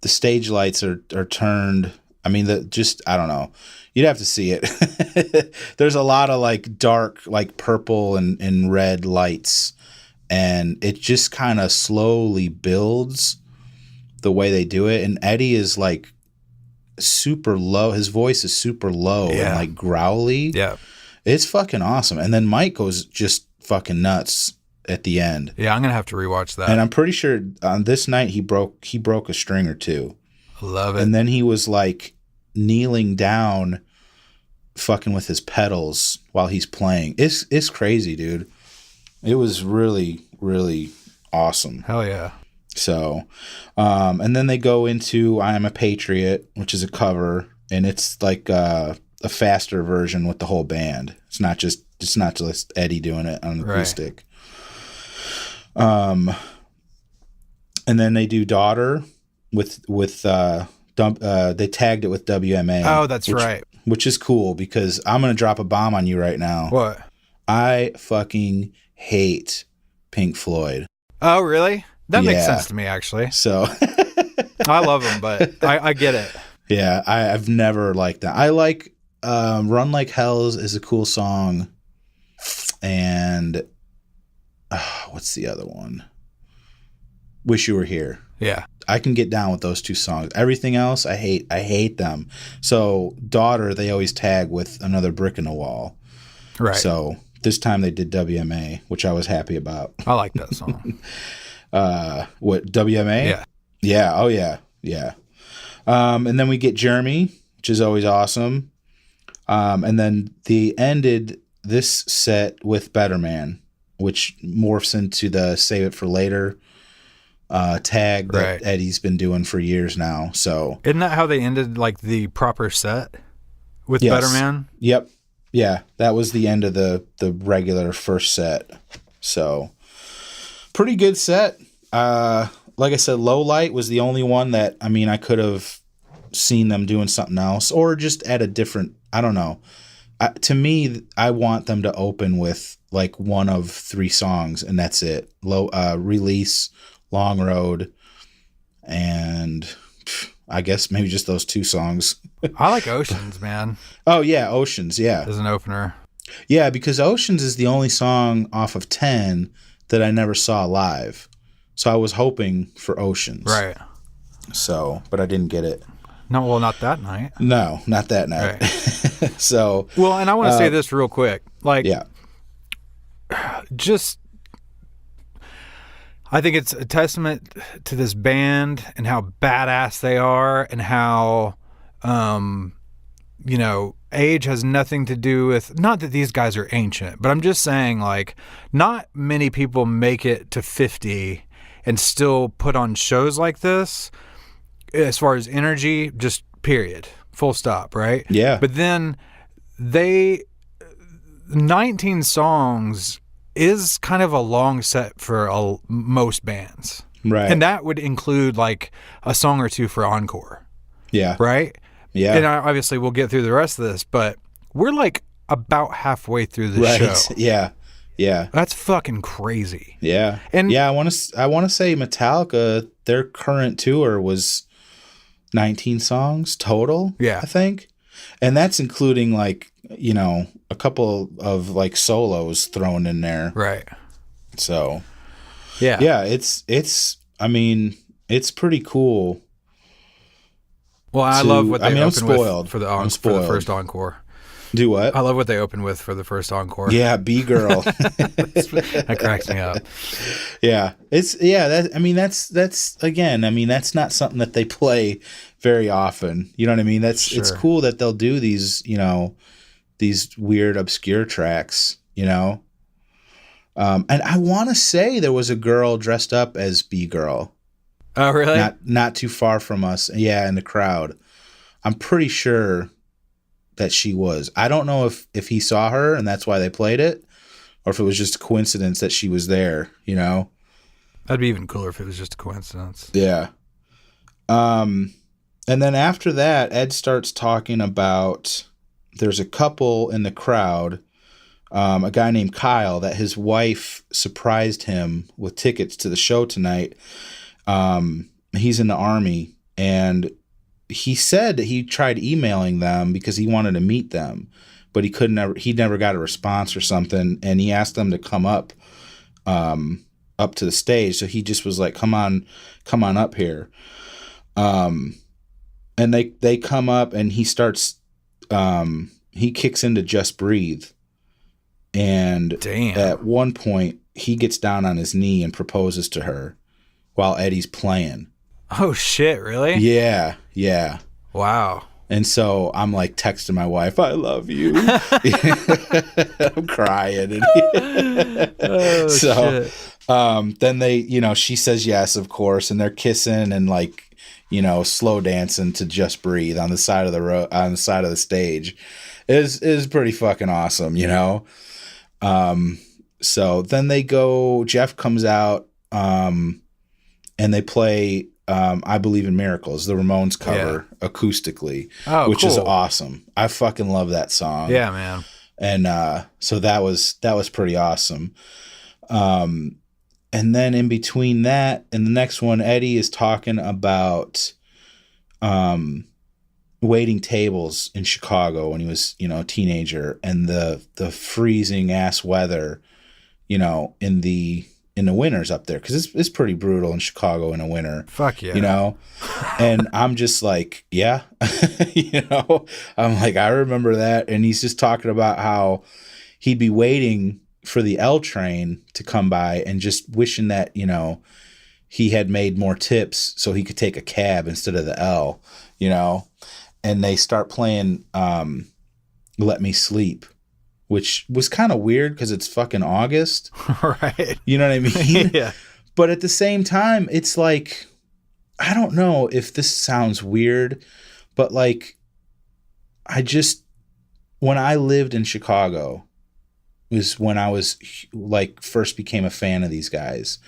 stage lights are turned. I mean, I don't know. You'd have to see it. There's a lot of like dark, like purple and red lights, and it just kind of slowly builds the way they do it. And Eddie is like super low. His voice is super low and like growly. Yeah. It's fucking awesome. And then Mike goes just fucking nuts at the end. Yeah, I'm going to have to rewatch that. And I'm pretty sure on this night he broke a string or two. Love it. And then he was like kneeling down fucking with his pedals while he's playing. It's crazy, dude. It was really, really awesome. Hell yeah. So, and then they go into I Am a Patriot, which is a cover, and it's like a faster version with the whole band. It's not just Eddie doing it on the acoustic. And then they do Daughter with they tagged it with WMA. Oh, that's right. Which is cool because I'm going to drop a bomb on you right now. What? I fucking hate Pink Floyd. Oh, really? That makes sense to me, actually. So I love them, but I get it. Yeah, I've never liked that. I like Run Like Hell is a cool song. And what's the other one? Wish You Were Here. Yeah. I can get down with those two songs. Everything else, I hate them. So Daughter, they always tag with Another Brick in the Wall. Right. So this time they did WMA, which I was happy about. I like that song. What, WMA? Yeah. Yeah. Oh, yeah. Yeah. And then we get Jeremy, which is always awesome. And then they ended this set with Better Man, which morphs into the Save It for Later tag that Eddie's been doing for years now. So isn't that how they ended like the proper set with Better Man? Yep. Yeah, that was the end of the regular first set. So pretty good set. Like I said, Low Light was the only one that, I mean, I could have seen them doing something else or just at a different, I don't know. To me, I want them to open with like one of 3 songs and that's it. Release, Long Road, and I guess maybe just those 2 songs. I like Oceans, man. Oh, yeah, Oceans, yeah. As an opener. Yeah, because Oceans is the only song off of 10 that I never saw live. So I was hoping for Oceans. Right. So, but I didn't get it. No, well, not that night. No, not that night. Right. So. Well, and I want to say this real quick. Like, yeah. Just, I think it's a testament to this band and how badass they are and how, age has nothing to do with, not that these guys are ancient, but I'm just saying, like, not many people make it to 50 and still put on shows like this as far as energy, just period, full stop, right? Yeah. But then 19 songs is kind of a long set for most bands. Right. And that would include like a song or two for encore. Yeah. Right? Yeah. And obviously we'll get through the rest of this, but we're like about halfway through the show. Yeah. Yeah. That's fucking crazy. Yeah. And yeah, I want to say Metallica, their current tour was 19 songs total, Yeah. I think. And that's including like, you know, a couple of like solos thrown in there. Right. So, yeah. Yeah, I mean, it's pretty cool. Well, I love what they I'm open spoiled. with for the first encore. Do what? I love what they open with for the first encore. Yeah, B-Girl. That cracks me up. Yeah. That's again, I mean, that's not something that they play very often. You know what I mean? It's cool that they'll do these, you know, these weird obscure tracks, you know. And I want to say there was a girl dressed up as B-Girl. Oh, really? Not too far from us. Yeah, in the crowd. I'm pretty sure that she was. I don't know if he saw her and that's why they played it, or if it was just a coincidence that she was there, you know? That'd be even cooler if it was just a coincidence. Yeah. And then after that, Ed starts talking about there's a couple in the crowd, a guy named Kyle, that his wife surprised him with tickets to the show tonight. He's in the Army, and he said that he tried emailing them because he wanted to meet them, but he never got a response or something. And he asked them to come up to the stage. So he just was like, come on up here. And they come up and he starts, he kicks into Just Breathe. And Damn. At one point he gets down on his knee and proposes to her while Eddie's playing. Oh shit, really? Yeah. Yeah. Wow. And so I'm like texting my wife, I love you. I'm crying. Oh, so, shit. then they, you know, she says yes, of course. And they're kissing and like, you know, slow dancing to Just Breathe on the side of the stage. It is pretty fucking awesome, you know? So then they go, Jeff comes out, and they play I Believe in Miracles, the Ramones cover, acoustically, which is awesome. I fucking love that song. Yeah, man. And so that was pretty awesome. And then in between that and the next one, Eddie is talking about waiting tables in Chicago when he was, you know, a teenager, and the freezing ass weather, you know, in the winters up there, because it's pretty brutal in Chicago in the winter. Fuck yeah. You know? And I'm just like, yeah. You know? I'm like, I remember that. And he's just talking about how he'd be waiting for the L train to come by and just wishing that, you know, he had made more tips so he could take a cab instead of the L, you know? And they start playing Let Me Sleep, which was kind of weird because it's fucking August. Right. You know what I mean? Yeah. But at the same time, it's like, I don't know if this sounds weird, but like, when I lived in Chicago was when I was like first became a fan of these guys,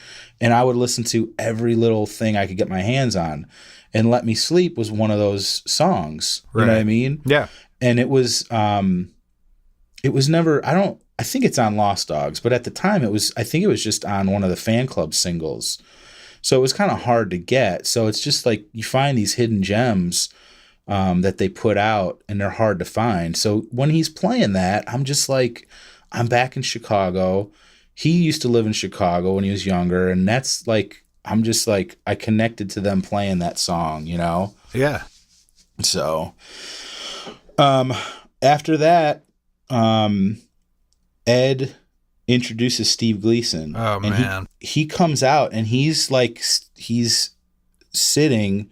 and I would listen to every little thing I could get my hands on, and Let Me Sleep was one of those songs. You know what I mean? Yeah. And it was never, I think it's on Lost Dogs, but at the time I think it was just on one of the Fan Club singles. So it was kind of hard to get. So it's just like you find these hidden gems that they put out, and they're hard to find. So when he's playing that, I'm just like, I'm back in Chicago. He used to live in Chicago when he was younger. And that's like, I'm just like, I connected to them playing that song, you know? Yeah. So after that, Ed introduces Steve Gleason. Oh, and man. He comes out and he's sitting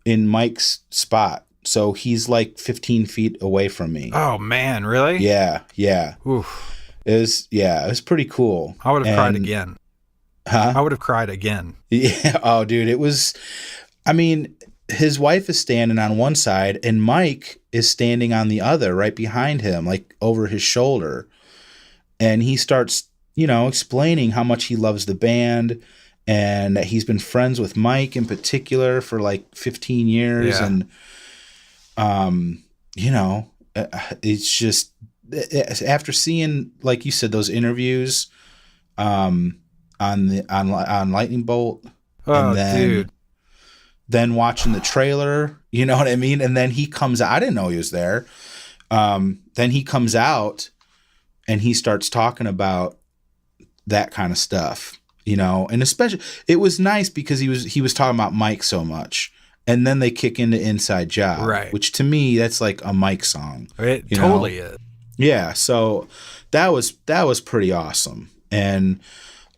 in Mike's spot. So he's like 15 feet away from me. Oh, man. Really? Yeah. Yeah. Oof. It was pretty cool. I would have cried again. Huh? I would have cried again. Yeah. Oh, dude. It was, I mean, his wife is standing on one side and Mike is standing on the other, right behind him, like over his shoulder. And he starts, explaining how much he loves the band and that he's been friends with Mike in particular for like 15 years. Yeah. And, it's just after seeing, like you said, those interviews on Lightning Bolt. Oh, dude. Then watching the trailer, you know what I mean? And then he comes out. I didn't know he was there. Then he comes out and he starts talking about that kind of stuff, and especially it was nice because he was talking about Mike so much. And then they kick into Inside Job, right? Which to me, that's like a Mike song. It totally is. Yeah. So that was pretty awesome. And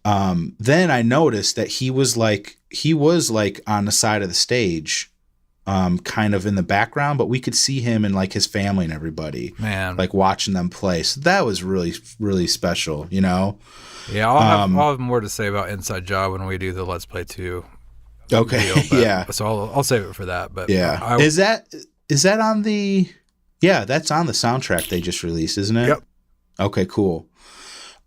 then I noticed that he was like on the side of the stage, kind of in the background, but we could see him and like his family and everybody, man, like watching them play. So that was really, really special, Yeah, I'll have more to say about Inside Job when we do the Let's Play 2. Okay. Deal, yeah. So I'll save it for that. But yeah, is that on the? Yeah, that's on the soundtrack they just released, isn't it? Yep. Okay, cool.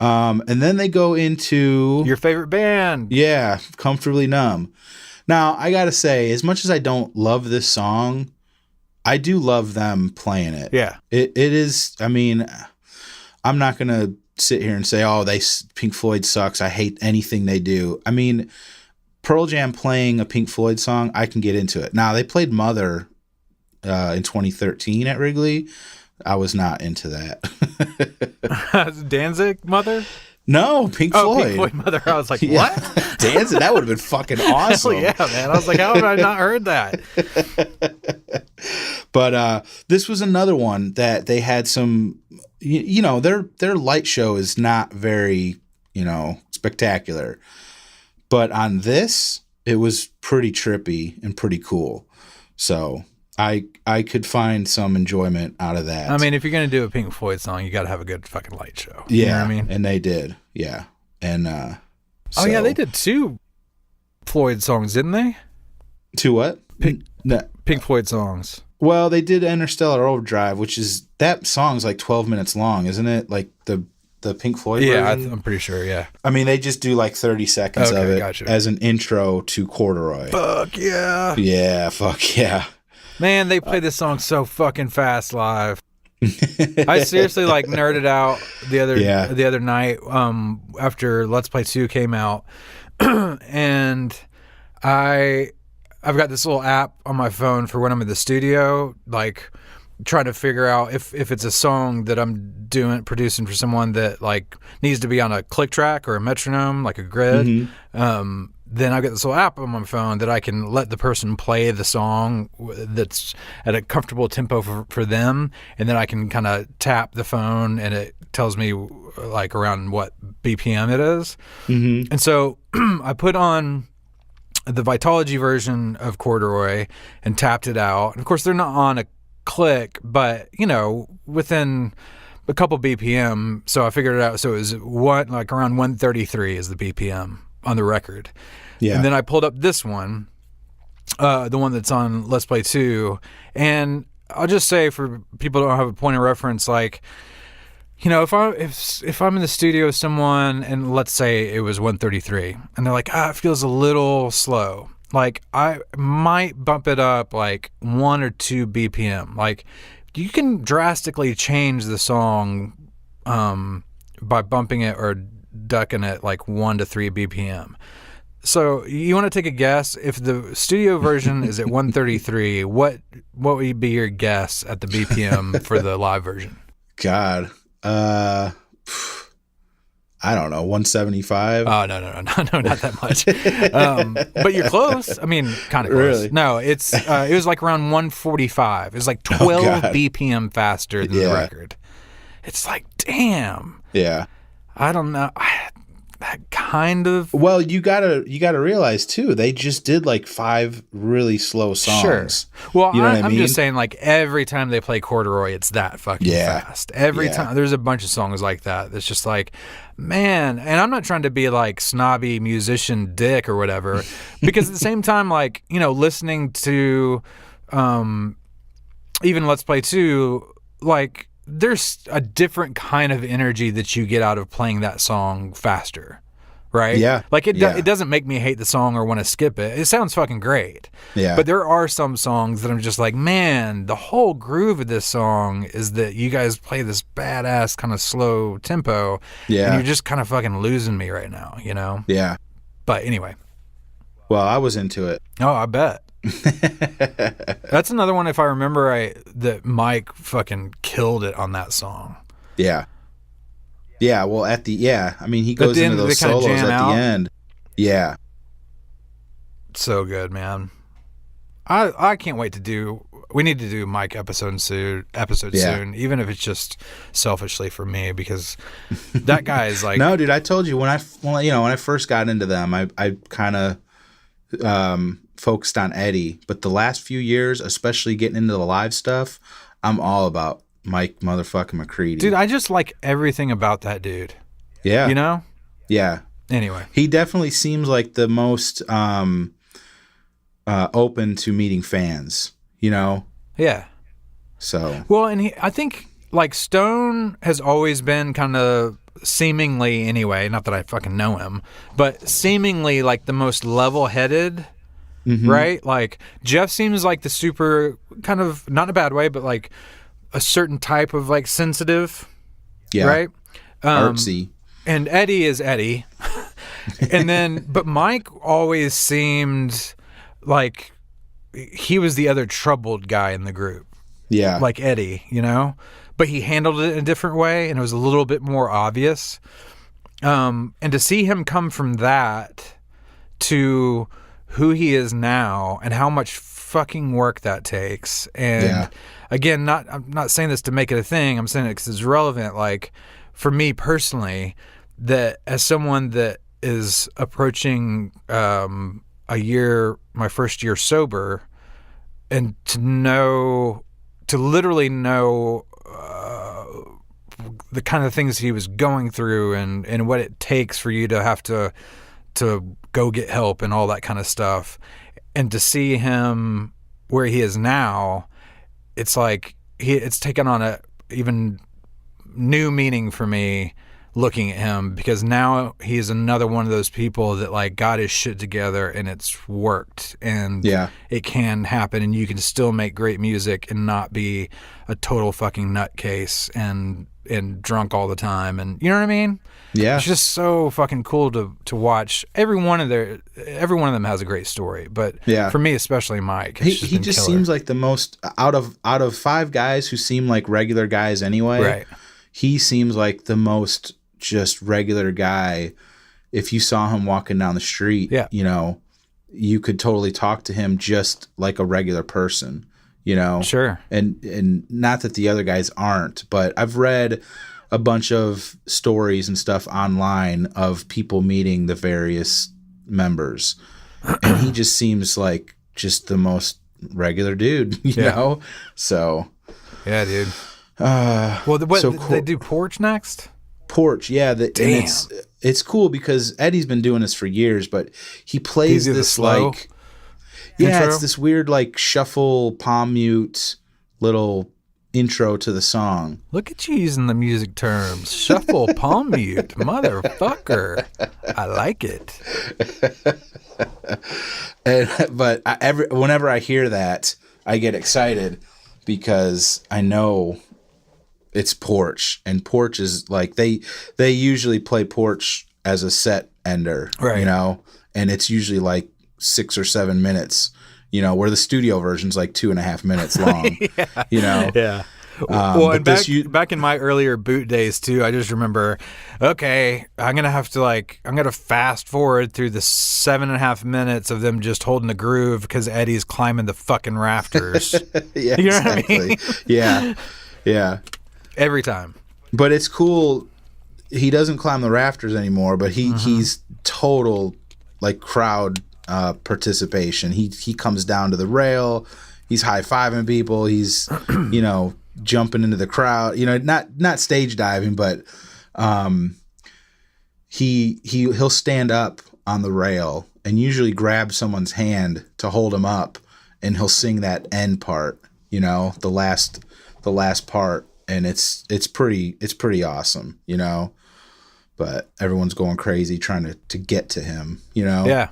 And then they go into your favorite band. Yeah, Comfortably Numb. Now, I got to say, as much as I don't love this song, I do love them playing it. Yeah. It is, I mean, I'm not going to sit here and say, oh, Pink Floyd sucks. I hate anything they do. I mean, Pearl Jam playing a Pink Floyd song, I can get into it. Now, they played Mother in 2013 at Wrigley. I was not into that. Danzig Mother? No, Pink Floyd. Pink Floyd Mother. I was like, what? Danzig? That would have been fucking awesome. Hell yeah, man. I was like, how have I not heard that? But this was another one that they had some, their light show is not very, spectacular. But on this, it was pretty trippy and pretty cool. So I could find some enjoyment out of that. I mean, if you're going to do a Pink Floyd song, you got to have a good fucking light show. Yeah. You know what I mean? And they did. Yeah. And, oh yeah, they did 2 Floyd songs, didn't they? 2 what? Pink Floyd songs. Well, they did Interstellar Overdrive, which is, that song's like 12 minutes long, isn't it? Like the Pink Floyd version? I'm pretty sure, yeah. I mean, they just do like 30 seconds of it gotcha. as an intro to Corduroy. Fuck yeah. Yeah, fuck yeah. Man, they play this song so fucking fast live. I seriously like nerded out the other night after Let's Play 2 came out. And I've got this little app on my phone for when I'm in the studio, like trying to figure out if it's a song that I'm producing for someone that like needs to be on a click track or a metronome, like a grid. Mm-hmm. Then I've got this little app on my phone that I can let the person play the song that's at a comfortable tempo for them. And then I can kind of tap the phone and it tells me like around what BPM it is. Mm-hmm. And so I put on the Vitology version of Corduroy and tapped it out. And of course, they're not on a click, but within a couple BPM. So I figured it out. So it was around 133 is the BPM on the record. Yeah. And then I pulled up this one, the one that's on Let's Play 2. And I'll just say for people who don't have a point of reference, like, if I'm in the studio with someone and let's say it was 133 and they're like, it feels a little slow. Like I might bump it up like 1 or 2 BPM. Like you can drastically change the song by bumping it or ducking it like 1 to 3 BPM. So you want to take a guess? If the studio version is at 133, what would be your guess at the BPM for the live version? God, I don't know, 175. Oh no, not that much. But you're close. I mean, kind of close. Really? No, it was like around 145. It was like 12 BPM faster than the record. It's like, damn. Yeah. I don't know. kind of. Well, you gotta realize too, they just did like 5 really slow songs. Sure. Well, you know what I I'm mean? just saying, like, every time they play Corduroy, it's that fucking fast. Every time. There's a bunch of songs like that. It's just like, man, and I'm not trying to be like snobby musician dick or whatever, because at the same time, like, you know, listening to even Let's Play 2, like, there's a different kind of energy that you get out of playing that song faster, right? Yeah. Like, it doesn't make me hate the song or want to skip it. It sounds fucking great. Yeah. But there are some songs that I'm just like, man, the whole groove of this song is that you guys play this badass kind of slow tempo. Yeah. And you're just kind of fucking losing me right now, you know? Yeah. But anyway. Well, I was into it. Oh, I bet. That's another one, if I remember right, that Mike fucking killed it on that song. Yeah. Yeah, well, I mean, he goes into those kinda solos jam at out. the end. Yeah. So good, man. I can't wait to do. We need to do Mike episode soon, even if it's just selfishly for me, because that guy is like. No, dude, I told you when I first got into them, I kind of focused on Eddie, but the last few years, especially getting into the live stuff, I'm all about Mike motherfucking McCready. Dude, I just like everything about that dude. Yeah. You know? Yeah. Anyway. He definitely seems like the most open to meeting fans, you know? Yeah. So. Well, and I think, like, Stone has always been kind of seemingly, anyway, not that I fucking know him, but seemingly like the most level-headed. Mm-hmm. Right? Like, Jeff seems like the super, kind of, not in a bad way, but like a certain type of like sensitive. Yeah. Right? Artsy. And Eddie is Eddie. And then, but Mike always seemed like he was the other troubled guy in the group. Yeah. Like Eddie, you know? But he handled it in a different way, and it was a little bit more obvious. And to see him come from that to who he is now and how much fucking work that takes. And again, I'm not saying this to make it a thing. I'm saying it because it's relevant. Like, for me personally, that as someone that is approaching my first year sober, and to literally know the kind of things he was going through and what it takes for you to have to go get help and all that kind of stuff, and to see him where he is now, it's like it's taken on a even new meaning for me looking at him, because now he's another one of those people that like got his shit together and it's worked, and it can happen, and you can still make great music and not be a total fucking nutcase and drunk all the time, and you know what I mean? Yeah. It's just so fucking cool to watch. Every one of them has a great story, but for me, especially Mike, he just seems like the most out of 5 guys who seem like regular guys anyway. Right. He seems like the most just regular guy. If you saw him walking down the street, you know, you could totally talk to him just like a regular person, you know? Sure. And not that the other guys aren't, but I've read a bunch of stories and stuff online of people meeting the various members, and he just seems like just the most regular dude, you know? So. Yeah, dude. Well, they do Porch next? Porch, yeah. Damn. And it's cool because Eddie's been doing this for years, but he plays this like, intro? It's this weird like shuffle palm mute little intro to the song. Look at you using the music terms. Shuffle palm mute, motherfucker. I like it. But whenever I hear that, I get excited because I know it's Porch, and Porch is like they usually play Porch as a set ender, right? You know, and it's usually like 6 or 7 minutes, you know, where the studio version's like 2.5 minutes long. You know, Well, and back in my earlier boot days too, I just remember, okay, I'm gonna fast forward through the 7.5 minutes of them just holding the groove because Eddie's climbing the fucking rafters. Yeah, you know exactly. what I mean? Yeah. Every time. But it's cool. he doesn't climb the rafters anymore, but he's total like crowd participation. He comes down to the rail. He's high-fiving people. He's, jumping into the crowd. Not stage diving, but he'll stand up on the rail and usually grab someone's hand to hold him up, and he'll sing that end part, the last part, and it's pretty awesome, But everyone's going crazy trying to get to him, Yeah.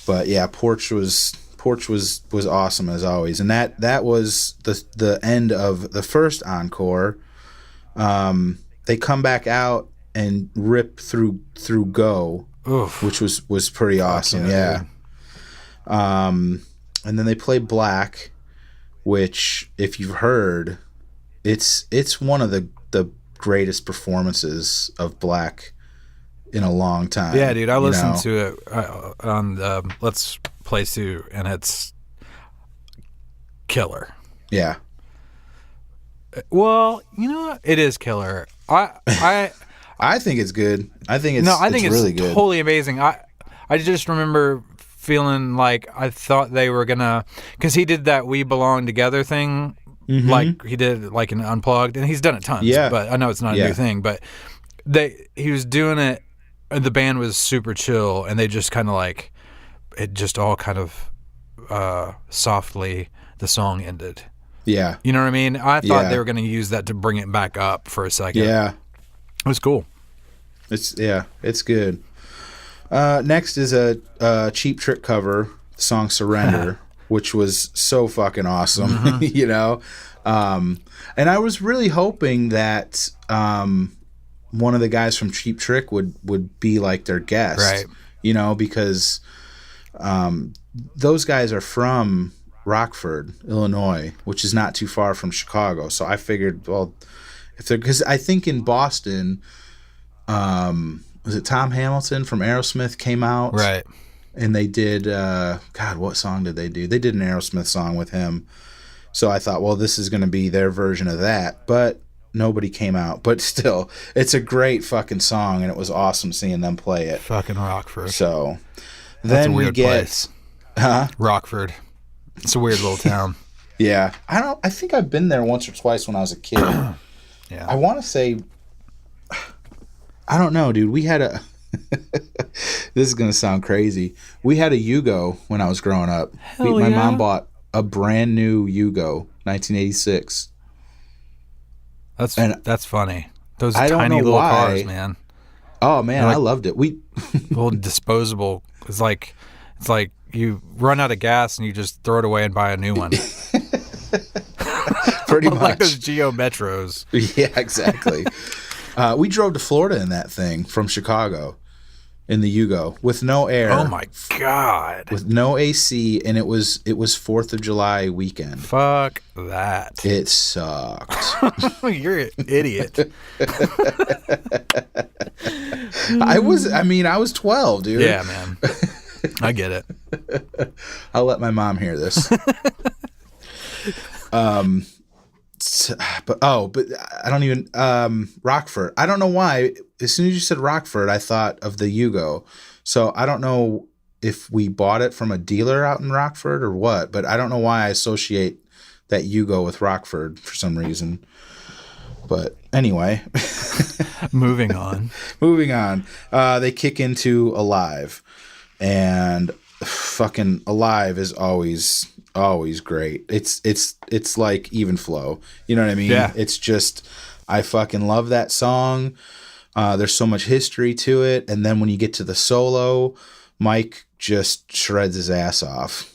But yeah, Porch was awesome as always, and that was the end of the first encore. They come back out and rip through Go, Oof. which was pretty awesome. Yeah. And then they play Black, which, if you've heard, it's one of the greatest performances of Black in a long time. Yeah, dude, I listened to it on Let's Play 2, and it's killer. Yeah. Well, what? It is killer. I think it's good. I think it's really good. Totally amazing. I just remember feeling like I thought they were gonna, because he did that "We Belong Together" thing, like he did like an Unplugged, and he's done it tons. Yeah. But I know it's not a new thing. But he was doing it, and the band was super chill, and they just kind of like it, just all kind of softly. The song ended. Yeah. You know what I mean? I thought they were going to use that to bring it back up for a second. Yeah. It was cool. It's good. Next is a Cheap Trick cover, the song Surrender, which was so fucking awesome, and I was really hoping that one of the guys from Cheap Trick would be like their guest, right? Because those guys are from Rockford, Illinois, which is not too far from Chicago. So I figured, well, because I think in Boston, was it Tom Hamilton from Aerosmith came out? Right. And they did, what song did they do? They did an Aerosmith song with him. So I thought, well, this is going to be their version of that. But nobody came out. But still, it's a great fucking song, and it was awesome seeing them play it. Fucking Rockford. So That's then a weird we get... place. Huh? Rockford. It's a weird little town. Yeah. I think I've been there once or twice when I was a kid. Yeah. I want to say... I don't know, dude. We had a... This is going to sound crazy. We had a Yugo when I was growing up. My mom bought a brand new Yugo, 1986. That's funny. Those I don't tiny know little why. cars, man. Oh, man, Like- I loved it. Little disposable. It's like you run out of gas and you just throw it away and buy a new one. Pretty much. Like those Geo Metros. Yeah, exactly. We drove to Florida in that thing from Chicago in the Yugo with no air. Oh my God. With no AC, and it was 4th of July weekend. Fuck that. It sucked. You're an idiot. I was 12, dude. Yeah, man. I get it. I'll let my mom hear this. But I don't even Rockford. I don't know why. As soon as you said Rockford, I thought of the Yugo. So I don't know if we bought it from a dealer out in Rockford or what, but I don't know why I associate that Yugo with Rockford for some reason. But anyway, Moving on. They kick into Alive, and fucking Alive is always great. It's like even flow. You know what I mean? Yeah. It's just, I fucking love that song. There's so much history to it. And then when you get to the solo, Mike just shreds his ass off,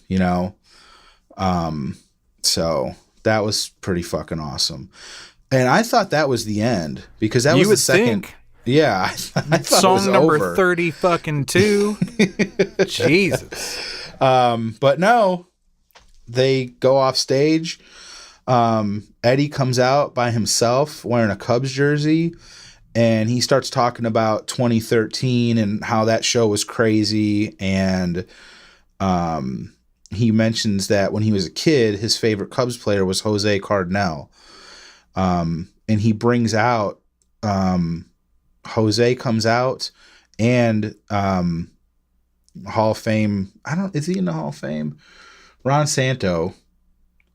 So that was pretty fucking awesome. And I thought that was the end because that was the second. Think. Yeah. I thought Song it was number over. 30 fucking 2. Jesus. But no, they go off stage. Eddie comes out by himself wearing a Cubs jersey, and he starts talking about 2013 and how that show was crazy. And he mentions that when he was a kid, his favorite Cubs player was Jose Cardinal. And he brings out Jose comes out, and Hall of Fame. Is he in the Hall of Fame? Ron Santo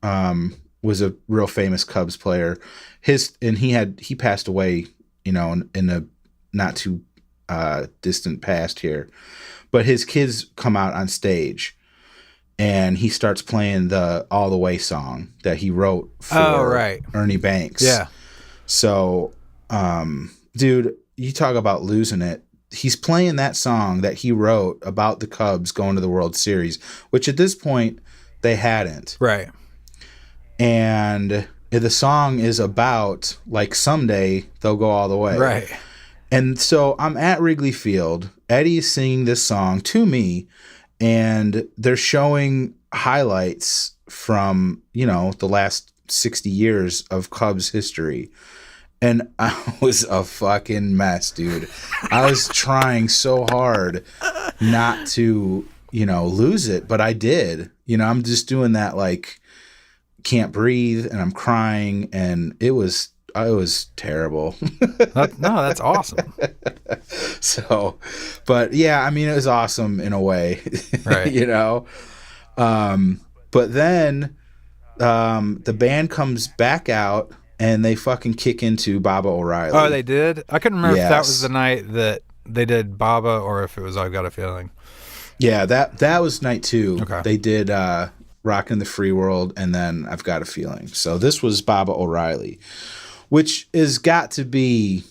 was a real famous Cubs player. He passed away, in a not too distant past here. But his kids come out on stage, and he starts playing the All the Way song that he wrote for Ernie Banks. Yeah. So, dude, you talk about losing it. He's playing that song that he wrote about the Cubs going to the World Series, which at this point they hadn't. Right. And the song is about, like, someday they'll go all the way. Right. And so I'm at Wrigley Field. Eddie is singing this song to me, and they're showing highlights from, the last 60 years of Cubs history. And I was a fucking mess, dude. I was trying so hard not to, lose it, but I did. I'm just doing that, like, can't breathe, and I'm crying, and it was terrible. That's awesome. So, but yeah, I mean, it was awesome in a way, right? But then the band comes back out, and they fucking kick into Baba O'Reilly. Oh, they did? I couldn't remember if that was the night that they did Baba or if it was I've Got a Feeling. Yeah, that was night 2. Okay. They did Rockin' the Free World, and then I've Got a Feeling. So this was Baba O'Reilly, which has got to be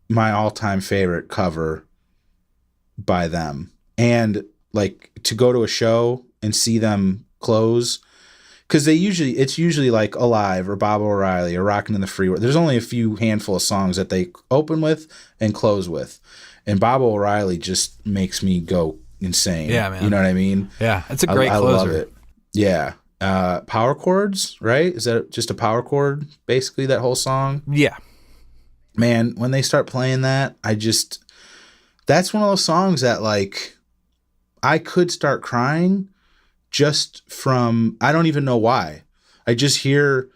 my all-time favorite cover by them. And, like, to go to a show and see them close, because it's usually like Alive or Baba O'Reilly or Rockin' in the Free World. There's only a few handful of songs that they open with and close with. And Baba O'Reilly just makes me go insane. Yeah, man. You know what I mean? Yeah, it's a great closer. I love it. Yeah. Power chords, right? Is that just a power chord, basically, that whole song? Yeah. Man, when they start playing that, that's one of those songs that, like, I could start crying just from, I don't even know why. I just hear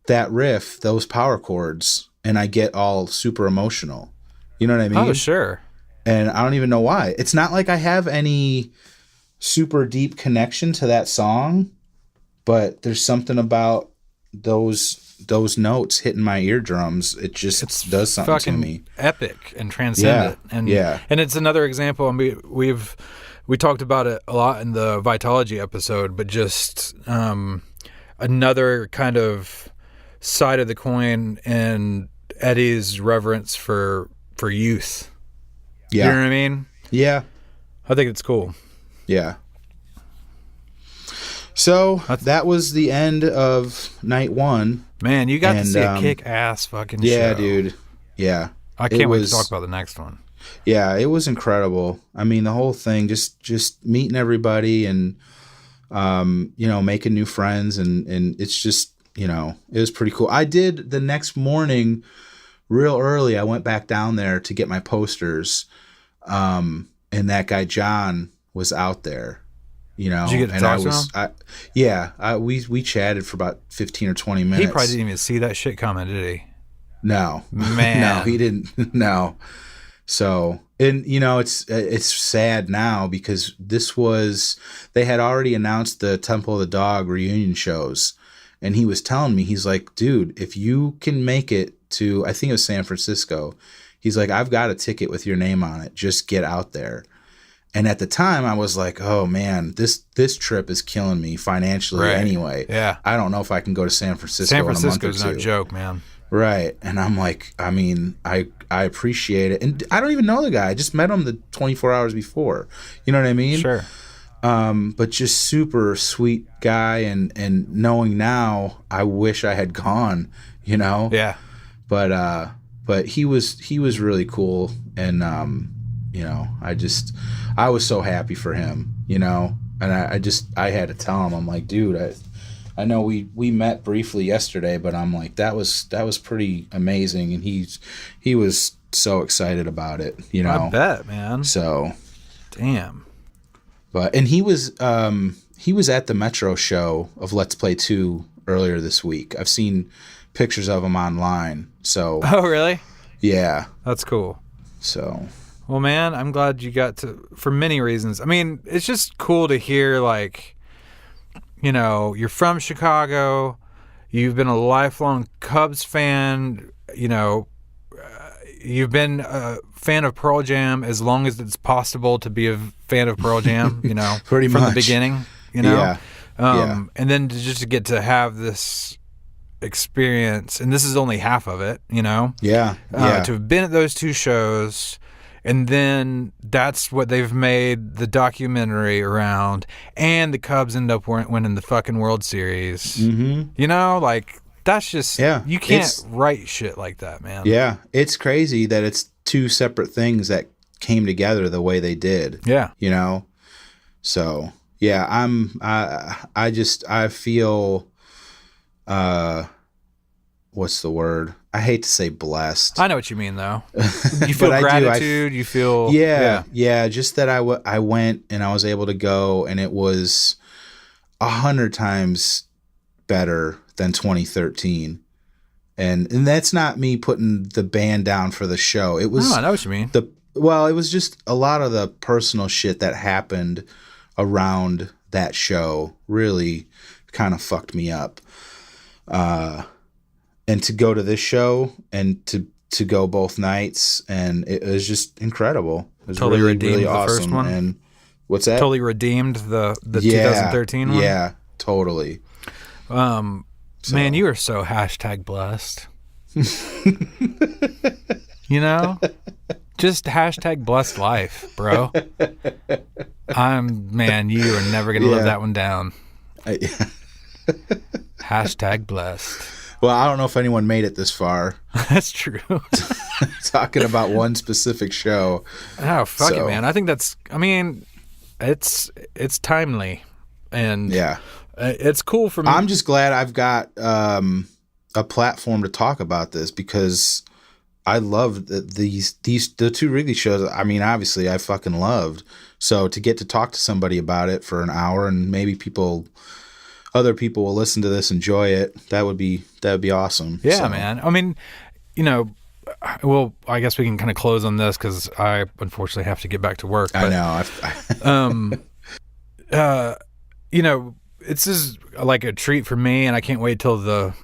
that riff, those power chords, and I get all super emotional. You know what I mean? Oh, sure. And I don't even know why. It's not like I have any super deep connection to that song, but there's something about those notes hitting my eardrums. It just does something to me. Epic and transcendent. And it's another example. I mean, we talked about it a lot in the Vitology episode, but just another kind of side of the coin and Eddie's reverence for youth. Yeah. You know what I mean? Yeah. I think it's cool. Yeah. So that was the end of night 1. Man, you got to see a kick-ass fucking show. Yeah, dude. Yeah. I can't wait to talk about the next one. Yeah, it was incredible. I mean, the whole thing, just meeting everybody and, making new friends. And it's just, it was pretty cool. I did the next morning real early. I went back down there to get my posters. And that guy, John, was out there. Did you get to talk to him? We chatted for about 15 or 20 minutes. He probably didn't even see that shit coming, did he? No. Man. No, he didn't. No. So, and it's sad now because they had already announced the Temple of the Dog reunion shows. And he was telling me, he's like, dude, if you can make it to, I think it was San Francisco, he's like, I've got a ticket with your name on it. Just get out there. And at the time, I was like, "Oh man, this trip is killing me financially anyway. Yeah, I don't know if I can go to San Francisco. San in a month or Francisco's no joke, man. Right?" And I'm like, I mean, I appreciate it, and I don't even know the guy. I just met him the 24 hours before. You know what I mean? Sure. But just super sweet guy, and knowing now, I wish I had gone. Yeah. But he was really cool, and I was so happy for him, and I had to tell him, I'm like, dude, I know we met briefly yesterday, but I'm like, that was pretty amazing, and he was so excited about it, I bet, man. So, damn. And he was at the Metro show of Let's Play 2 earlier this week. I've seen pictures of him online. So. Oh, really? Yeah. That's cool. So, Well, man, I'm glad you got to, for many reasons. I mean, it's just cool to hear, like, you know, you're from Chicago, you've been a lifelong Cubs fan, you know, you've been a fan of Pearl Jam as long as it's possible to be a fan of Pearl Jam, you know, Pretty from much. the beginning, you know? Yeah. And then just to get to have this experience, and this is only half of it, you know? Yeah. To have been at those two shows, and then that's what they've made the documentary around, and the Cubs end up winning the fucking World Series. Mm-hmm. You know, like, that's just, Yeah, you can't write shit like that, man. Yeah. It's crazy that it's two separate things that came together the way they did. Yeah. You know? So, yeah, I feel, what's the word? I hate to say blessed. I know what you mean, though. You feel But gratitude. You feel... Yeah. Just that I went and I was able to go, and it was 100 times better than 2013. And that's not me putting the band down for the show. It was... No, I know what you mean. It was just a lot of the personal shit that happened around that show really kind of fucked me up. And to go to this show and to go both nights, and it was just incrable. It was Totally really, redeemed really the awesome. first one? And what's that? Totally redeemed the 2013 one? Yeah, totally. Man, you are so hashtag blessed. You know? Just hashtag blessed life, bro. Man, you are never going to live that one down. Hashtag blessed. Well, I don't know if anyone made it this far. That's true. Talking about one specific show. Oh, fuck it, man. I think it's timely. And yeah, it's cool for me. I'm just glad I've got a platform to talk about this, because I loved the two Wrigley shows. I mean, obviously, I fucking loved. So to get to talk to somebody about it for an hour, and maybe other people will listen to this, enjoy it. That would be awesome. Yeah, so. man. I mean, you know, well, I guess we can kind of close on this because I unfortunately have to get back to work. But, I know. You know, this is like a treat for me, and I can't wait till the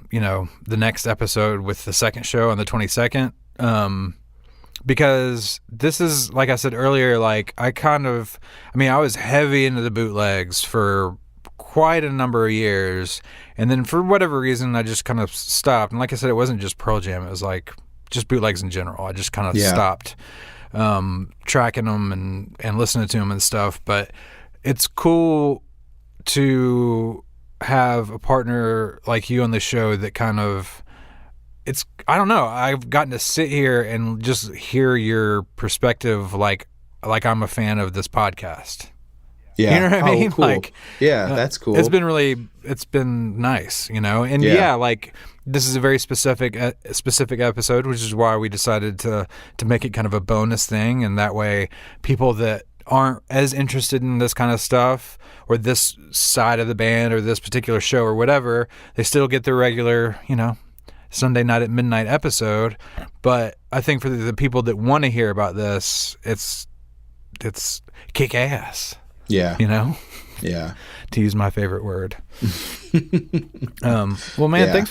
next episode with the second show on the 22nd. Because this is, like I said earlier, like I was heavy into the bootlegs for quite a number of years, and then for whatever reason I just kind of stopped. And like I said, it wasn't just Pearl Jam, it was like just bootlegs in general. I just kind of stopped tracking them and listening to them and stuff. But it's cool to have a partner like you on the show that kind of, I don't know, I've gotten to sit here and just hear your perspective like I'm a fan of this podcast. Yeah. You know what I mean? Cool. Like, that's cool. It's been nice, you know? And like this is a very specific episode, which is why we decided to make it kind of a bonus thing. And that way people that aren't as interested in this kind of stuff or this side of the band or this particular show or whatever, they still get their regular, you know, Sunday night at midnight episode. But I think for the people that want to hear about this, it's kick ass. Yeah. You know? Yeah. To use my favorite word. Well, man, thanks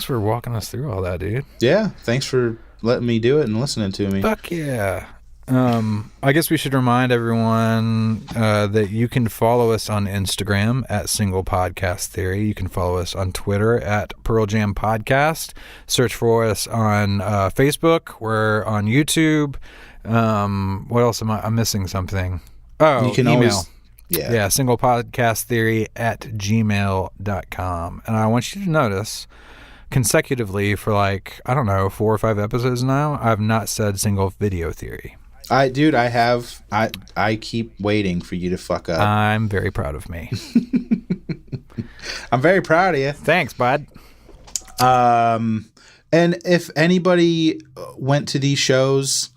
for walking us through all that, dude. Yeah. Thanks for letting me do it and listening to me. Fuck yeah. I guess we should remind everyone that you can follow us on Instagram at Single Podcast Theory. You can follow us on Twitter at Pearl Jam Podcast. Search for us on Facebook. We're on YouTube. What else I'm missing something? Oh, you can email. Yeah, Single Podcast Theory at gmail.com. And I want you to notice consecutively for 4 or 5 episodes now, I've not said single video theory. I keep waiting for you to fuck up. I'm very proud of me. I'm very proud of you. Thanks, bud. And if anybody went to these shows,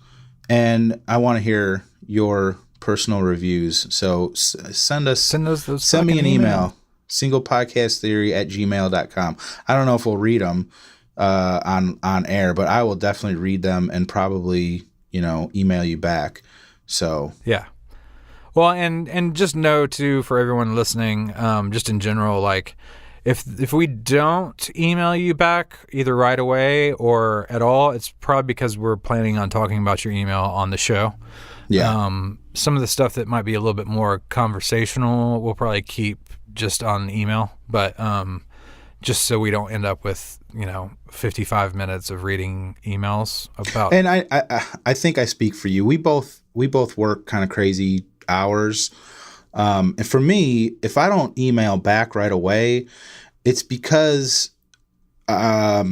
and I want to hear your personal reviews, so send me an email. singlepodcasttheory@gmail.com. I don't know if we'll read them on air, but I will definitely read them and probably email you back. So yeah. Well, and just know too, for everyone listening, just in general, like if we don't email you back either right away or at all, it's probably because we're planning on talking about your email on the show. yeah. Some of the stuff that might be a little bit more conversational, we'll probably keep just on email, but just so we don't end up with 55 minutes of reading emails about. And I think I speak for you. We both work kind of crazy hours. And for me, if I don't email back right away, it's because I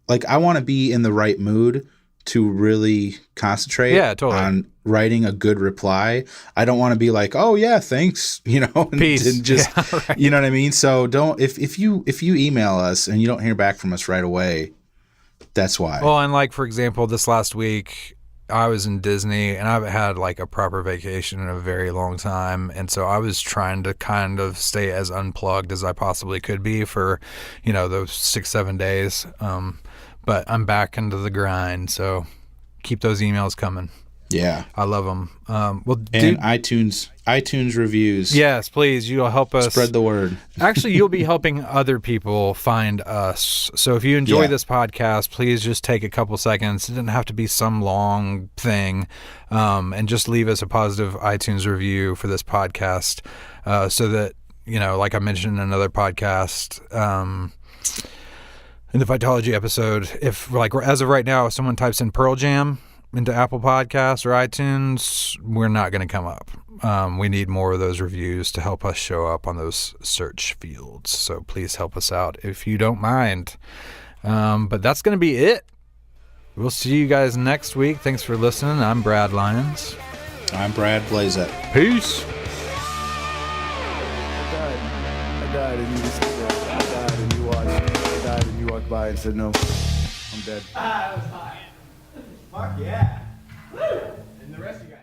want to be in the right mood to really concentrate on writing a good reply. I don't want to be like, oh yeah, thanks, and, Peace. and just, right. You know what I mean? So if you email us and you don't hear back from us right away, that's why. Well, and like, for example, this last week I was in Disney and I haven't had like a proper vacation in a very long time. And so I was trying to kind of stay as unplugged as I possibly could be for, those 6-7 days. But I'm back into the grind, so keep those emails coming. Yeah, I love them. And iTunes reviews. Yes, please. You'll help us spread the word. Actually, you'll be helping other people find us. So if you enjoy this podcast, please just take a couple seconds. It doesn't have to be some long thing, and just leave us a positive iTunes review for this podcast, so that like I mentioned in another podcast. In the Vitology episode, if like as of right now, if someone types in Pearl Jam into Apple Podcasts or iTunes, we're not going to come up. We need more of those reviews to help us show up on those search fields. So please help us out if you don't mind. But that's going to be it. We'll see you guys next week. Thanks for listening. I'm Brad Lyons. I'm Brad Blazett. Peace. I died and you just I died and you watched. I died and you walked by and said no. I'm dead. That was fine. Fuck yeah. Woo! And the rest of you guys.